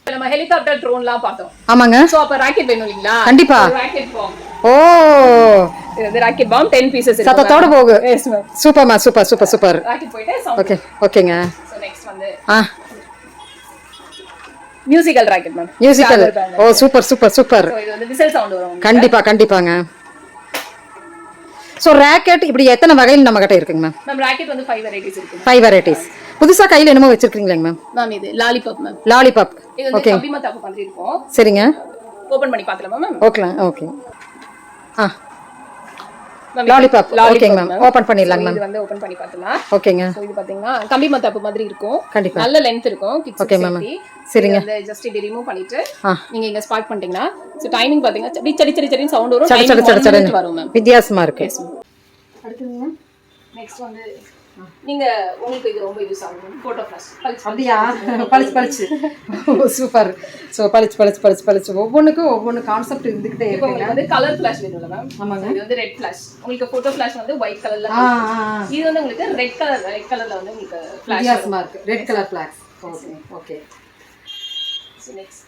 நம்ம ஹெலிகாப்டர் ட்ரோன்லாம் பார்த்தோம். ஆமாங்க. சோ அப்ப ராக்கெட் வேணும் இல்லீங்களா? கண்டிப்பா. Rocket bomb. ஓ இது ராக்கெட் பாம் 10 பீசஸ் இருக்கு. சத்தத்தோட போகு. Yes ma'am. சூப்பர்மா சூப்பர். ராக்கெட் போயிட்டே சவுண்ட். ஓகே ஓகேங்க. சோ நெக்ஸ்ட் வந்து மியூசிக்கல் ராக்கெட் மேம். மியூசிக்கல். ஓ சூப்பர். சோ இது வந்து விசில் சவுண்ட் வரும். கண்டிப்பாங்க. சோ ராக்கெட் இப்படி எத்தனை வகையில் நம்ம கிட்ட இருக்குங்க மேம்? மேம் ராக்கெட் வந்து 5 வெரைட்டிஸ் இருக்கு. 5 வெரைட்டிஸ். புதுசா கையில என்னமோ வச்சிருக்கீங்களா மேம்? மேம் இது லாலிபாப் மேம். இது வந்து கம்பி மத்தாப்பு மாதிரி இருக்கும். சரிங்க. ஓபன் பண்ணி பார்க்கலாமா மேம்? ஓகே. லாலிபாப். ஓகேங்க மேம். ஓபன் பண்ணிடலாங்க மேம். இது வந்து ஓபன் பண்ணி பார்க்கலாம். ஓகேங்க. சோ இது பாத்தீங்கன்னா கம்பி மத்தாப்பு மாதிரி இருக்கும். கண்டிப்பா. நல்ல லெந்த் இருக்கும். Okay ma'am. சரிங்க. இந்த ஜஸ்ட் இது ரிமூவ் பண்ணிட்டு நீங்க இங்க ஸ்பார்க் பண்ணிட்டீங்கன்னா சோ டைமிங் பாத்தீங்கன்னா அப்படி சடி சவுண்ட் வரும். டைமிங் வரும் மேம். வித்தியாசமா இருக்கு. அடுத்துங்க நெக்ஸ்ட் வந்து நீங்க உங்களுக்கு இது ரொம்ப யூஸ் ஆகும். Photo flash. அப்படியே பளிச்சு. சூப்பர். சோ பளிச்சு ஒவ்வொன்னுக்கும் ஒவ்வொரு கான்செப்ட் இருந்துகிட்டே இருக்கு. உங்களுக்கு வந்து கலர் ஃபிளாஷ் வேணும்ல மேம்? ஆமாங்க. இது வந்து ரெட் ஃபிளாஷ். உங்களுக்கு போட்டோ ஃபிளாஷ் வந்து ஒயிட் கலர்ல. இது வந்து உங்களுக்கு ரெட் கலர்ல வந்து உங்களுக்கு ஃபிளாஷ் வித்தியாசமா இருக்கு. Red colour flash. Okay. So next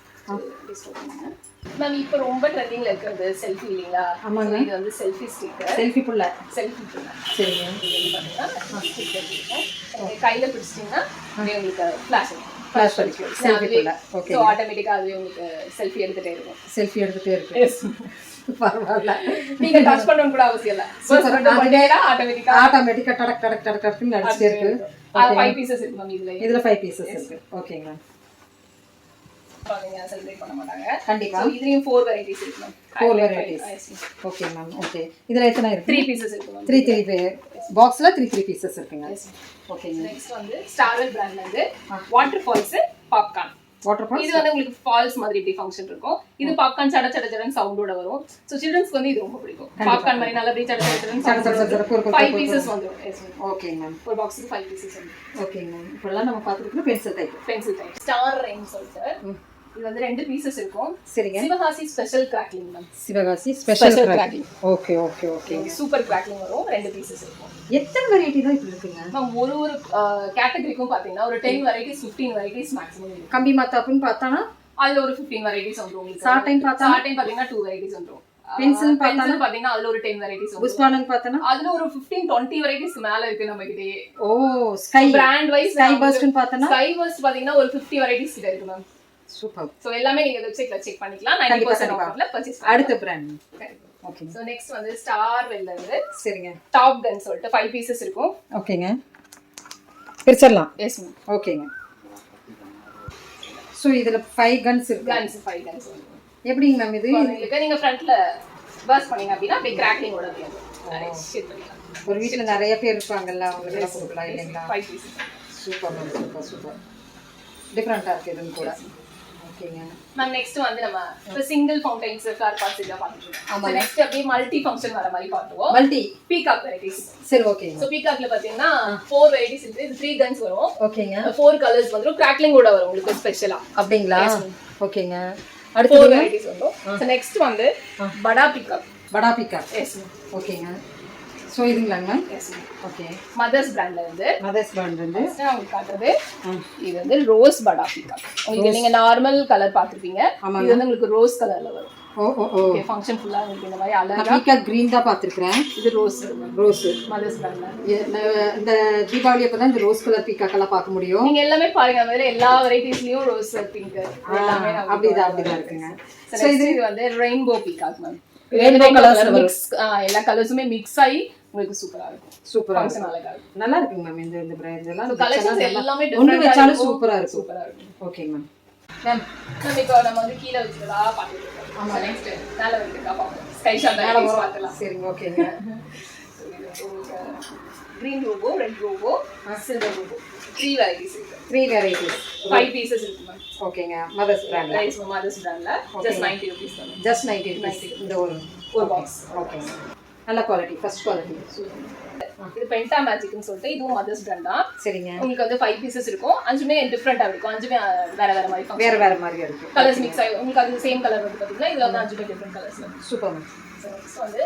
ma'am இப்போ ரொம்ப ட்ரெண்டிங்ல இருக்குது செல்ஃபி இல்லீங்களா? ஆமாங்க. இது வந்து செல்ஃபி ஸ்டிக்கர். செல்ஃபி புள்ள. சரிங்க. இது பாத்தீங்கன்னா ஸ்டிக்கர் இருக்கு. கையில பிடிச்சிட்டீங்கன்னா உங்களுக்கு ஃபிளாஷ் அடிக்கும். செல்ஃபி புள்ள. ஓகே. சோ ஆட்டோமேட்டிக்கா அதுவே உங்களுக்கு செல்ஃபி எடுத்துட்டே இருக்கும். எஸ். பரவாயில்ல. நீங்க டச் பண்ணனும் கூட அவசியம் இல்ல. ஆட்டோமேட்டிக்கா டடக் அடிச்சிட்டே இருக்கு. 5 பீசஸ் இருக்கு மேம் இதுல. இதுல 5 பீசஸ் இருக்கு. ஓகேங்க. பாருங்க செலிப்ரேட் பண்ண மாட்டாங்க. கண்டிப்பா. சோ இதுலயும் 4 வெரைட்டிஸ் இருக்கு ma'am. 4 varieties. Okay ma'am. Okay. இதுல எத்தனை இருக்கு? 3 பீசஸ் இருக்கு மேம். 3 பாக்ஸ்ல 3 பீசஸ் இருக்குங்க. ஓகேங்க. நெக்ஸ்ட் வந்து ஸ்டார்வெல் பிராண்ட்ல இருந்து water falls popcorn. Water falls இது வந்து உங்களுக்கு ஃபால்ஸ் மாதிரி இப்படி ஃபங்க்ஷன் இருக்கும். இது பாப்கார்ன் சட சட சடன்னு சவுண்டோட வரும். சோ சில்ட்ரன்ஸ்க்கு வந்து இது ரொம்ப பிடிக்கும். பாப்கார்ன் மாதிரி நல்லா அப்படியே சட சட சடன்னு 5 பீசஸ் வந்துரும். ஓகேங்க மேம். ஒரு பாக்ஸ்க்கு 5 பீசஸ் வந்துரும். ஓகேங்க மேம். இப்போலாம் நம்ம பார்த்துருக்கோம் பென்சில் டைப். ஸ்டார் ரெயின் சொல்லிட்டு இது வந்து 2 பீசஸ் இருக்கும். சரிங்க. Sivakasi special crackling ma'am. Sivakasi special crackling. Okay okay okay. Super crackling வரும். 2 பீசஸ் இருக்கும். எத்தனை வெரைட்டி தான் இப்ப இருக்குங்க மேம்? ஒரு கேட்டகரிக்கும் பாத்தீங்கன்னா ஒரு 10 வெரைட்டிஸ் 15 வெரைட்டிஸ் மேக்ஸிமம் இருக்கு. கம்பி மாத்தாப்புன்னு பார்த்தானா அதுல ஒரு 15 வெரைட்டிஸ் வந்துரும். உங்களுக்கு சாட்டைன் பாத்தீங்கன்னா 2 வெரைட்டிஸ் வந்துரும். பென்சில் பாத்தீங்கன்னா அதுல ஒரு 10 வெரைட்டிஸ் வந்துரும். புஷ்பானன் பார்த்தனா அதுல ஒரு 15-20 வெரைட்டிஸ் மேல இருக்கு நம்ம கிட்டயே. ஓ ஸ்கை பிராண்ட் வைஸ் ஸ்கை பர்ஸ்ட்னு பார்த்தனா ஸ்கை பர்ஸ்ட் பாத்தீங்கன்னா ஒரு 50 வெரைட்டிஸ் கிட்ட இருக்கு மேம். சூப்பர். சோ எல்லாமே நீங்க வெப்சைட்ல செக் பண்ணிக்கலாம். 90% ஆஃபர்ல பர்சேஸ் பண்ணலாம். அடுத்த பிராண்ட். ஓகே. சோ நெக்ஸ்ட் வந்து ஸ்டார் வெல்ல இருந்து சரிங்க டாப் கன் சொல்லிட்டு 5 பீசஸ் இருக்கும். ஓகேங்க. பிரிச்சிரலாம். Yes ma'am. ஓகேங்க. சோ இதுல 5 கன்ஸ் இருக்கு. 5 கன்ஸ் எப்படிங்க மேம் இது? உங்களுக்கு நீங்க ஃப்ரண்ட்ல பர்ஸ்ட் பண்ணீங்க அப்படினா அப்படியே கிராக்லிங் ஓட முடியும். ஷேட் பண்ணிக்கலாம். ஒரு வீட்ல நிறைய பேர் இருப்பாங்கல்ல அவங்களுக்கு எல்லாம் கொடுக்கலாம் இல்லைங்களா? 5 pieces. Super ma'am. Super super. டிஃபரண்டா இருக்கு இதுவும் கூட. ஓகேங்க மேம். நெக்ஸ்ட் வந்து நம்ம இப்ப சிங்கிள் ஃபவுண்டைன்ஸ் கார் பார்ட்ஸ் இத பாத்துட்டோம். ஆமா. நெக்ஸ்ட் அப்படியே மல்டி ஃபங்க்ஷன் வர மாதிரி பாத்துவோம். Multi peacock varieties. சரி ஓகேங்க. சோ பீகாக்ல பாத்தீங்கன்னா 4 வெரைட்டிஸ் இருக்கு. இது 3 கன்ஸ் வரும். ஓகேங்க. 4 கலர்ஸ் வந்துரும். கிராக்லிங் ஓட வரும் உங்களுக்கு ஸ்பெஷலா. அப்படிங்களா? ஓகேங்க. அடுத்து 4 வெரைட்டிஸ் வரும். சோ நெக்ஸ்ட் வந்து Bada peacock. Bada peacock. Yes ma'am. ஓகேங்க. சோ இதுங்களாங்க ma'am? Yes ma'am. Okay. Mothers பிராண்ட்ல இருந்து நான் உங்களுக்கு காட்டுறது இது வந்து ரோஸ் படா பீகாக். உங்களுக்கு நீங்க நார்மல் கலர் பாத்துப்பீங்க. இது வந்து உங்களுக்கு ரோஸ் கலர்ல வரும். ஓ ஓ ஓ. ஓகே. ஃபங்க்ஷன் ஃபுல்லா உங்களுக்கு இந்த மாதிரி அழகா பீகாக் கிரீன் தான் பாத்துர்க்கேன். இது ரோஸ் மதர்ஸ் பிராண்ட்ல. இந்த தீபாவளி அப்பதான் இந்த ரோஸ் கலர் பீகாக் எல்லாம் பார்க்க முடியும். நீங்க எல்லாமே பாருங்க. வேற எல்லா வெரைட்டிஸ்லயும் ரோஸ் பிங்க் எல்லாமே அப்படிதான் இருக்குங்க. சோ இது வந்து rainbow peacock ma'am. Rainbow colours mix எல்லா கலர்ஸுமே மிக்ஸ் ஆகி உங்களுக்கு சூப்பரா இருக்கும். சூப்பரா ஃபங்க்ஷன் அழகா இருக்கும். நல்லா இருக்குங்க மேம். இந்த பிராண்ட் எல்லாம் கலெக்ஷன்ஸ் எல்லாமே ஒண்ணு டிஃபரண்டா வெச்சாலும் சூப்பரா இருக்கும். Okay ma'am. மேம் இப்போ நம்ம வந்து கீழ வச்சிரதா பாத்துட்டு இருக்கோம். ஆமா. நெக்ஸ்ட் மேல வைக்கிறதா பாப்போம். ஸ்கை ஷாட் மேல பார்த்தலாம். சரிங்க. ஓகேங்க. green robo, red robo, silver robo. 3 varieties இருக்கு. 3 varieties. 5 pieces இருக்கு மேம். ஓகேங்க. மதர்ஸ் பிராண்ட்ல. ரைஸ் மதர்ஸ் பிராண்ட்ல just 90 rupees தான். just 90 rupees. இந்த ஒரு பாக்ஸ். ஓகேங்க. நல்ல குவாலிட்டி, ஃபர்ஸ்ட் குவாலிட்டி. இது பென்டா மேஜிக்னு சொல்லிட்டு இதுவும் மதர்ஸ் பிராண்ட் தான். சரிங்க. உங்களுக்கு வந்து 5 பீசஸ் இருக்கும். அஞ்சுமே டிஃபரண்டா இருக்கும். அஞ்சுமே வேற வேற மாதிரி இருக்கும். வேற மாதிரி இருக்கும். கலர்ஸ் மிக்ஸ் ஆகி உங்களுக்கு அது சேம் கலர் வந்து பாத்தீங்கன்னா இதுல வந்து அஞ்சுமே டிஃபரண்ட் கலர்ஸ் இருக்கு. Super ma'am. நெக்ஸ்ட் வந்து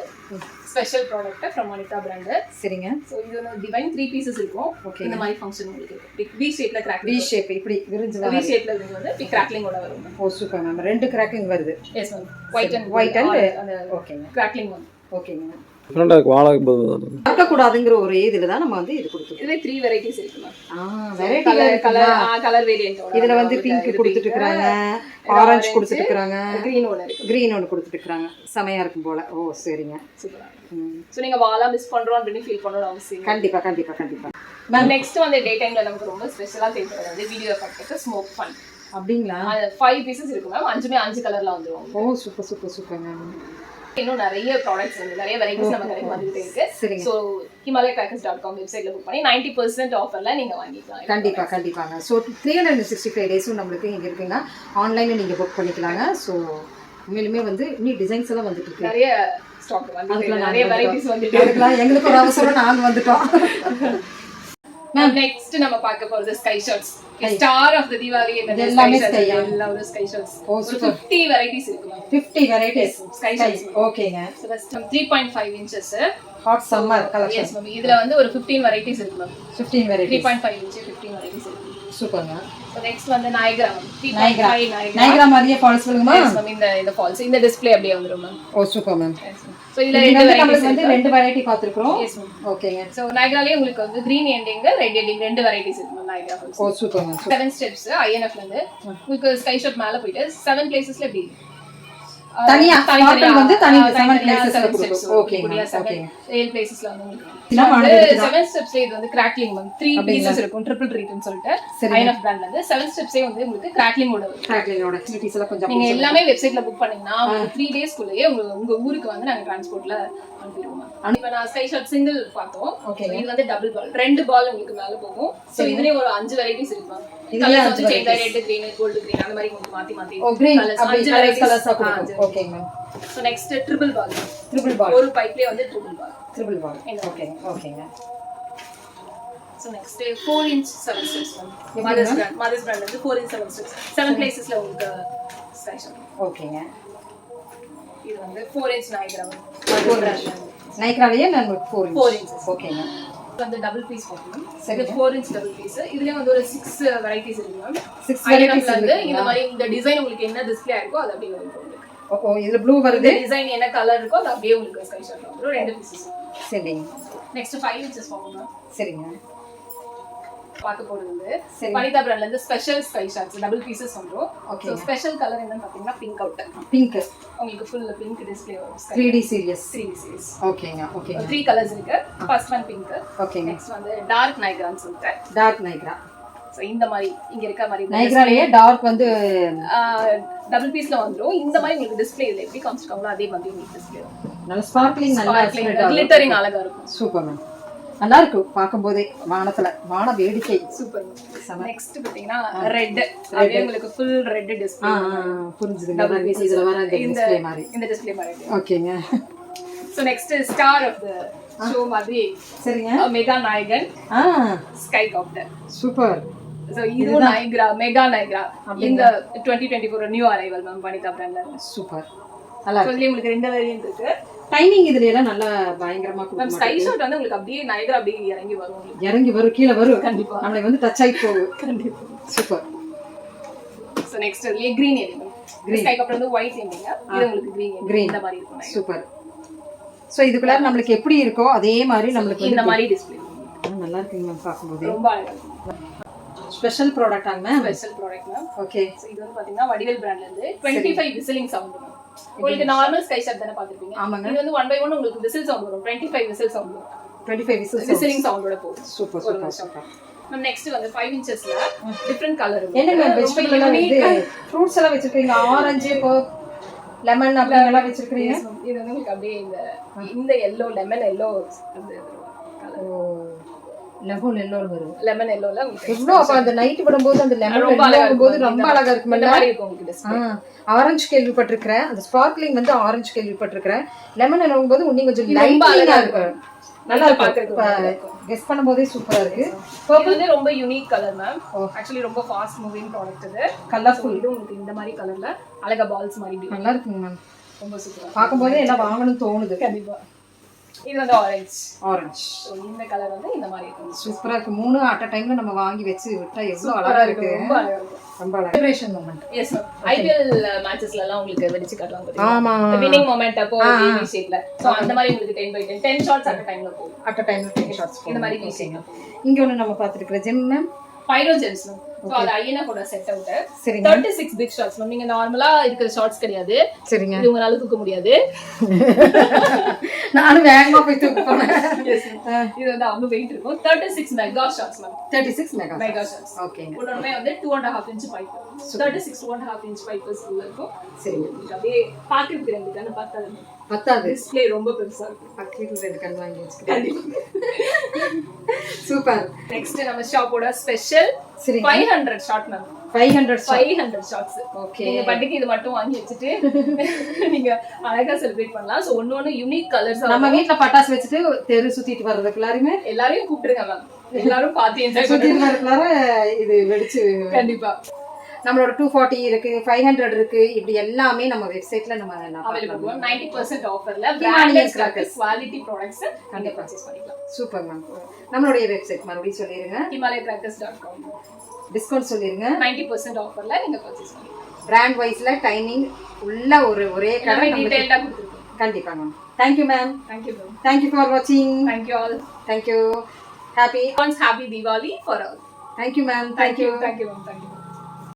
special product from Anitha brand. சரிங்க. சோ இது வந்து டிவைன் 3 பீசஸ் இருக்கும். இந்த மாதிரி ஃபங்க்ஷன் உங்களுக்கு இருக்கு. வி ஷேப்ல கிராக்லிங். வி ஷேப் இப்படி விரிஞ்சு வரும். வி ஷேப்ல வந்து பி கிராக்லிங் ஓட வரும். ஓ சூப்பர் மேம். ரெண்டு கிராக்லிங் வருது. Yes ma'am. ஒயிட் அண்ட் ஓகேங்க. கிராக்லிங் வந்து ஓகேங்க. டிஃபரண்டா இருக்கு. வாழைக்கு பதிலா பார்க்க கூடாதுங்கற ஒரு இதுல தான் நம்ம வந்து இது கொடுத்துருக்கோம். இதுல 3 வெரைட்டிஸ் இருக்கு மேம். Variety colour variant. இதுல வந்து பிங்க் கொடுத்துட்டு இருக்காங்க, ஆரஞ்சு கொடுத்துட்டு இருக்காங்க, கிரீன் ஒன்னு கொடுத்துட்டு இருக்காங்க. செமையா இருக்கும் போல. ஓ சரிங்க. சூப்பரா. சோ நீங்க வாலா மிஸ் பண்றோம் அப்படி ஃபீல் பண்ணணும் அவசியம். கண்டிப்பா கண்டிப்பா கண்டிப்பா. மேம் நெக்ஸ்ட் வந்து டே டைம்ல நமக்கு ரொம்ப ஸ்பெஷலா தேவைப்படுறது வந்து வீடியோ எஃபெக்ட் ஸ்மோக் ஃபன். அப்படிங்களா? 5 பீசஸ் இருக்கு மேம். அஞ்சுமே 5 கலர்ல வந்துரும். ஓ சூப்பர் சூப்பர் சூப்பர் மேம். இன்னும் நிறைய ப்ராடக்ட்ஸ் வந்து நிறைய வெரைட்டிஸ் நம்ம கடைக்கு வந்துட்டே இருக்கு. சோ himalayatrackers.com வெப்சைட்ல புக் பண்ணி 90% ஆஃபர்ல நீங்க வாங்கிக்கலாம். கண்டிப்பா கண்டிப்பாங்க. சோ 365 டேஸும் நம்மளுக்கு இங்க இருக்குங்க. ஆன்லைன்ல நீங்க புக் பண்ணிக்கலாங்க. சோ உண்மையிலுமே வந்து இன்னும் டிசைன்ஸ் எல்லாம் வந்துட்டு இருக்கு. நிறைய ஸ்டாக் வந்து நிறைய வெரைட்டிஸ் வந்துட்டு இருக்கு. எங்களுக்கு ஒரு அவசரம், நாங்க வந்துட்டோம். மேம் நெக்ஸ்ட் நம்ம பார்க்க போறது sky shots. Star of the Deepavali இந்த ஸ்கை எல்லாரும் sky shots. Oh super. 50 varieties இருக்கு மேம். 50 varieties sky shots. ஓகேங்க. So first 3.5 inches hot summer collection. Yes ma'am. இதுல வந்து ஒரு 15 வெரைட்டிஸ் இருக்கு மேம். 15 வெரைட்டிஸ் 3.5 inch 15 வெரைட்டிஸ் இருக்கு. சூப்பர்ங்க. சோ நெக்ஸ்ட் வந்து நயகரா மேம். 3.5 நயகரா மாதிரியே ஃபால்ஸ் சொல்லுங்க மேம். Yes ma'am. இந்த ஃபால்ஸ் இந்த டிஸ்ப்ளே அப்படியே வந்துரும் ma'am. Oh super ma'am. So இதுல ரெண்டு வெரைட்டி பாத்துறோம். Yes ma'am. ஓகேங்க. சோ நயகராலயே உங்களுக்கு வந்து கிரீன் எண்டிங், ரெட் எண்டிங் ரெண்டு வெரைட்டிஸ் இருக்கு ma'am Niagara falls. Oh super ma'am. 7 steps INF ல இருந்து உங்களுக்கு ஸ்கை ஷாட் மேல போயிட்டு 7 பிளேसेसல இப்படி தனியா sparkle வந்து தனி 7 places கொடுக்கும். ஓகேங்க ஓகேங்க. 7 placesல வந்து உங்களுக்கு நம்ம 7 ஸ்டெப்ஸ்ல இது வந்து crackling வந்து 3 pieces இருக்கும் ட்ரிபிள் ட்ரீட்னு சொல்லிட்டு ஐனஃப் பிராண்ட்ல இருந்து 7 ஸ்டெப்ஸே வந்து உங்களுக்கு crackling ஓட ஃபெசிலிட்டிஸ் எல்லாம் கொஞ்சம் நீங்க எல்லாமே வெப்சைட்ல புக் பண்ணீங்கன்னா 3 days குள்ளேயே உங்க ஊருக்கு வந்து நாங்க டிரான்ஸ்போர்ட்ல அனுப்பிடுவோம். இப்போ நான் ஸ்கை ஷாட் சிங்கிள் பார்த்தோம். இது வந்து டபுள் பால் 2 பால் உங்களுக்கு மேல போகும். சோ இதுலயே ஒரு 5 வெரைட்டிஸ் இருக்கு. இதுல வந்து change red green gold green அந்த மாதிரி உங்களுக்கு மாத்தி மாத்தி கலர்ஸா கொடுக்கும். ஓகேங்க ma'am. So next triple ball ஒரு பைப்லயே வந்து ட்ரிபிள் பால் ஓகேங்க ஓகேங்க. So next 4 inch 7 steps mothers brand வந்து 4 inch 7 steps 7 placesல உங்களுக்கு ஸ்கை ஷாட். ஓகேங்க. இது வந்து 4 inch நைக்ராலயே நான் 4 inch. ஓகேங்க. வந்து டபுள் பீஸ் போட்டுங்க. இது 4 inch டபுள் பீஸ். இதுலயே வந்து ஒரு 6 வெரைட்டிஸ் இருக்கு மேம். 6 வெரைட்டிஸ் வந்து இந்த மாதிரி இந்த டிசைன் உங்களுக்கு என்ன டிஸ்ப்ளே ஆயிருக்கோ அது அப்படியே வரும் உங்களுக்கு. ஓ இதுல ப்ளூ வருது. டிசைன் என்ன கலர் இருக்கோ அது அப்படியே உங்களுக்கு ஸ்கை ஷாட் வரும். 2 பீசஸ். சரிங்க. நெக்ஸ்ட் 5 inches போடுங்க. சரிங்க. பாக்க போறது வனிதா பிராண்ட்ல இருந்து special sky shots double pieces வந்துரும். சோ ஸ்பெஷல் கலர் என்னன்னு பாத்தீங்கன்னா பிங்க் அவுட். பிங்க் உங்களுக்கு ஃபுல் பிங்க் டிஸ்ப்ளே வரும். 3D series. ஓகேங்க. ஓகேங்க. 3 கலர்ஸ் இருக்கு. First one pink. ஓகேங்க. நெக்ஸ்ட் வந்து டார்க் நைக்ரான்னு சொல்லிட்டு. Dark Niagara. சோ இந்த மாதிரி இங்க இருக்க மாதிரி நைக்ராலயே டார்க் வந்து டபுள் பீஸ்ல வந்துரும். இந்த மாதிரி உங்களுக்கு டிஸ்ப்ளே இதுல எப்படி காமிச்சிருக்காங்களோ அதே மாதிரி உங்களுக்கு டிஸ்ப்ளே வரும். நல்ல ஸ்பார்க்லிங் நல்லா கிளிட்டரிங் அழகா இருக்கும். Super ma'am. நல்லா இருக்கு பாக்கும்போதே வானத்துல வான வேடிக்கை. சூப்பர். நெக்ஸ்ட் பாத்தீங்கன்னா ரெட். அப்படியே உங்களுக்கு ஃபுல் ரெட் டிஸ்ப்ளே. புரிஞ்சுதுங்க. இதுல வர இந்த டிஸ்ப்ளே மாதிரி. இந்த டிஸ்ப்ளே மாதிரி. ஓகேங்க. So next star of the show மாதிரி. சரிங்க. மெகா நாயகன் ஸ்கை காப்டர். சூப்பர். சோ இது நாயக்ரா மெகா நாயக்ரா இந்த 2024 நியூ அரைவல் மேம் வனிதா பிராண்ட்ல. சூப்பர். நல்லா இருக்கு. உங்களுக்கு ரெண்டு வேரியன்ட் இருக்கு. டைமிங் இதுல எல்லாம் நல்லா பயங்கரமா கொடுக்கும். ஸ்கை ஷாட் வந்து உங்களுக்கு அப்படியே நாயக்ரா அப்படியே இறங்கி வரும் கீழ வரும். கண்டிப்பா நம்மள வந்து டச் ஆயி போகும். கண்டிப்பா. Super. So next green element. Sky copter வந்து ஒயிட் எண்டிங்க. இது உங்களுக்கு கிரீன் இந்த மாதிரி இருக்கும். சூப்பர். சோ இதுக்குள்ள நமக்கு எப்படி இருக்கோ அதே மாதிரி நமக்கு இந்த மாதிரி டிஸ்ப்ளே நல்லா இருக்குங்க மேம் பாக்கும்போது. ரொம்ப அழகா இருக்கு. ஸ்பெஷல் ப்ராடக்ட் ஆங்க ma'am. Special product ma'am. Okay. So இது வந்து பாத்தீங்கன்னா வடிவேல் பிராண்ட்ல இருந்து 25 விசிலிங் சவுண்ட் மேம். உங்களுக்கு நார்மல் ஸ்கை ஷாட் தான பாத்துப்பீங்க. இது வந்து 1 by 1 உங்களுக்கு விசில் சவுண்ட் வரும். 25 விசில் சவுண்ட் வரும். 25 விசிலிங் சவுண்டோட போகும். Super super super. Ma'am next வந்து 5 inchesல டிஃபரண்ட் கலர் இருக்கு. என்ன மேம் வெஜிடபிள் எல்லாம் வந்து ஃப்ரூட்ஸ் எல்லாம் வெச்சிருக்கீங்க. ஆரஞ்சு லெமன் அப்படி எல்லாம் வெச்சிருக்கீங்க. இது வந்து உங்களுக்கு அப்படியே இந்த yellow லெமன் yellow அந்த லெமன் yellow வரும். லெமன் yellowல எவ்வளவு அப்ப அந்த நைட் விடும்போது அந்த லெமன் yellowங்கும்போது ரொம்ப அழகா இருக்கு. இந்த மாதிரி இருக்கும் உங்களுக்கு டிஸ்ப்ளே. ஆரஞ்சு கேள்விப்பட்டிருக்கேன். அந்த ஸ்பார்க்லிங் வந்து ஆரஞ்சு கேள்விப்பட்டிருக்கேன். லெமன் yellowங்கும்போது இன்னும் கொஞ்சம் லைட்டா இருக்கு. நல்லா பாக்குறதுக்கு கெஸ் பண்ணும்போதே சூப்பரா இருக்கு. இது வந்து ரொம்ப யூனிக் கலர் மேம். एक्चुअली ரொம்ப ஃபாஸ்ட் மூவிங் ப்ராடக்ட் இது. கலர்ஃபுல். இது உங்களுக்கு இந்த மாதிரி கலர்ல அழகா பால்ஸ் மாதிரி நல்லா இருக்குங்க மேம். ரொம்ப சூப்பரா. பாக்கும்போதே எல்லாம் வாங்கணும் தோணுது. கண்டிப்பா. இது வந்து ஆரஞ்சு. சோ இந்த கலர் வந்து இந்த மாதிரி இருக்கு. சூப்பரா இருக்கு. மூணு அட் a டைம்ல நம்ம வாங்கி வெச்சு விட்டா எவ்வளவு அழகா இருக்கு. ரொம்ப அழகா இருக்கு. ரொம்ப அழகா. Celebration moment. Yes ma'am. IPL மேட்சஸ்ல எல்லாம் உங்களுக்கு வெடிச்சு காட்டுவாங்க பாத்தீங்களா? ஆமா. வின்னிங் மொமெண்ட் அப்போ டிவி ஷேப்ல. சோ அந்த மாதிரி உங்களுக்கு 10 by 10 ஷாட்ஸ் அட் a டைம்ல போகும். அட் a டைம்ல 10 ஷாட்ஸ் இந்த மாதிரி வீசிங்க. இங்க ஒன்னு நம்ம பாத்துக்கிற gem ma'am. Pyro gems ma'am. So அது ஐஎன்எஃப் ஓட செட் அவுட். சரிங்க. 36 பிக் ஷாட்ஸ் மேம். நீங்க நார்மலா இருக்கிற ஷாட்ஸ் கிடையாது. சரிங்க. இது உங்களால தூக்க முடியாது. நானும் வேகமா போய் தூக்க போறேன். இது வந்து அவ்வளவு வெயிட் இருக்கும். 36 mega shots ma'am. 36 mega shots. ஓகேங்க. உடனே வந்து 2.5 inch பைப். 36 2.5 inch பைப்ஸ் உள்ள இருக்கும். சரிங்க. அப்படியே பாக்குறதுக்கு ரெண்டு கண்ணு பத்தாது. டிஸ்ப்ளே ரொம்ப பெருசா இருக்கும். பாக்குறதுக்கு ரெண்டு கண்ணு வாங்கி வச்சிருக்கேன். சூப்பர். நெக்ஸ்ட் நம்ம ஷாப்போட special 500 shot ma'am. 500 shots. Okay. நீங்க பண்டிகை இது மட்டும் வாங்கி வச்சிட்டு நீங்க அழகா செலிப்ரேட் பண்ணலாம். சோ ஒவ்வொரு யூனிக் கலர்ஸ். நம்ம வீட்ல பட்டாசு வச்சிட்டு தெரு சுத்திட்டு வர்றதுக்கு எல்லாரையும் கூப்பிடுங்க மேம். எல்லாரும் பார்த்து என்ஜாய் சுத்திட்டு வர்றதுக்குள்ளார இது வெடிச்சு. கண்டிப்பா. நம்மளோட 240 இருக்கு, 500 இருக்கு. இப்படி எல்லாமே நம்ம வெப்சைட்ல நம்ம அவைலபிள். 90% ஆஃபர்ல பிராண்டட் கிராக்கர்ஸ் குவாலிட்டி ப்ராடக்ட்ஸ் நீங்க பர்சேஸ் பண்ணிக்கலாம். Super ma'am. நம்மளுடைய வெப்சைட் மறுபடியும் சொல்லிருங்க. himalayacrackers.com. டிஸ்கவுண்ட் சொல்லிருங்க. 90% ஆஃபர்ல நீங்க பர்சேஸ் பண்ணிக்கலாம். பிராண்ட் வைஸ்ல டைமிங் உள்ள ஒரே கடை டீடைலா கொடுத்திருக்கோம். கண்டிப்பா ma'am. Thank you ma'am. Thank you ma'am. Thank you for watching. Thank you all. Thank you. Happy Diwali for all. Thank you ma'am. Thank you. Thank you ma'am. Thank you.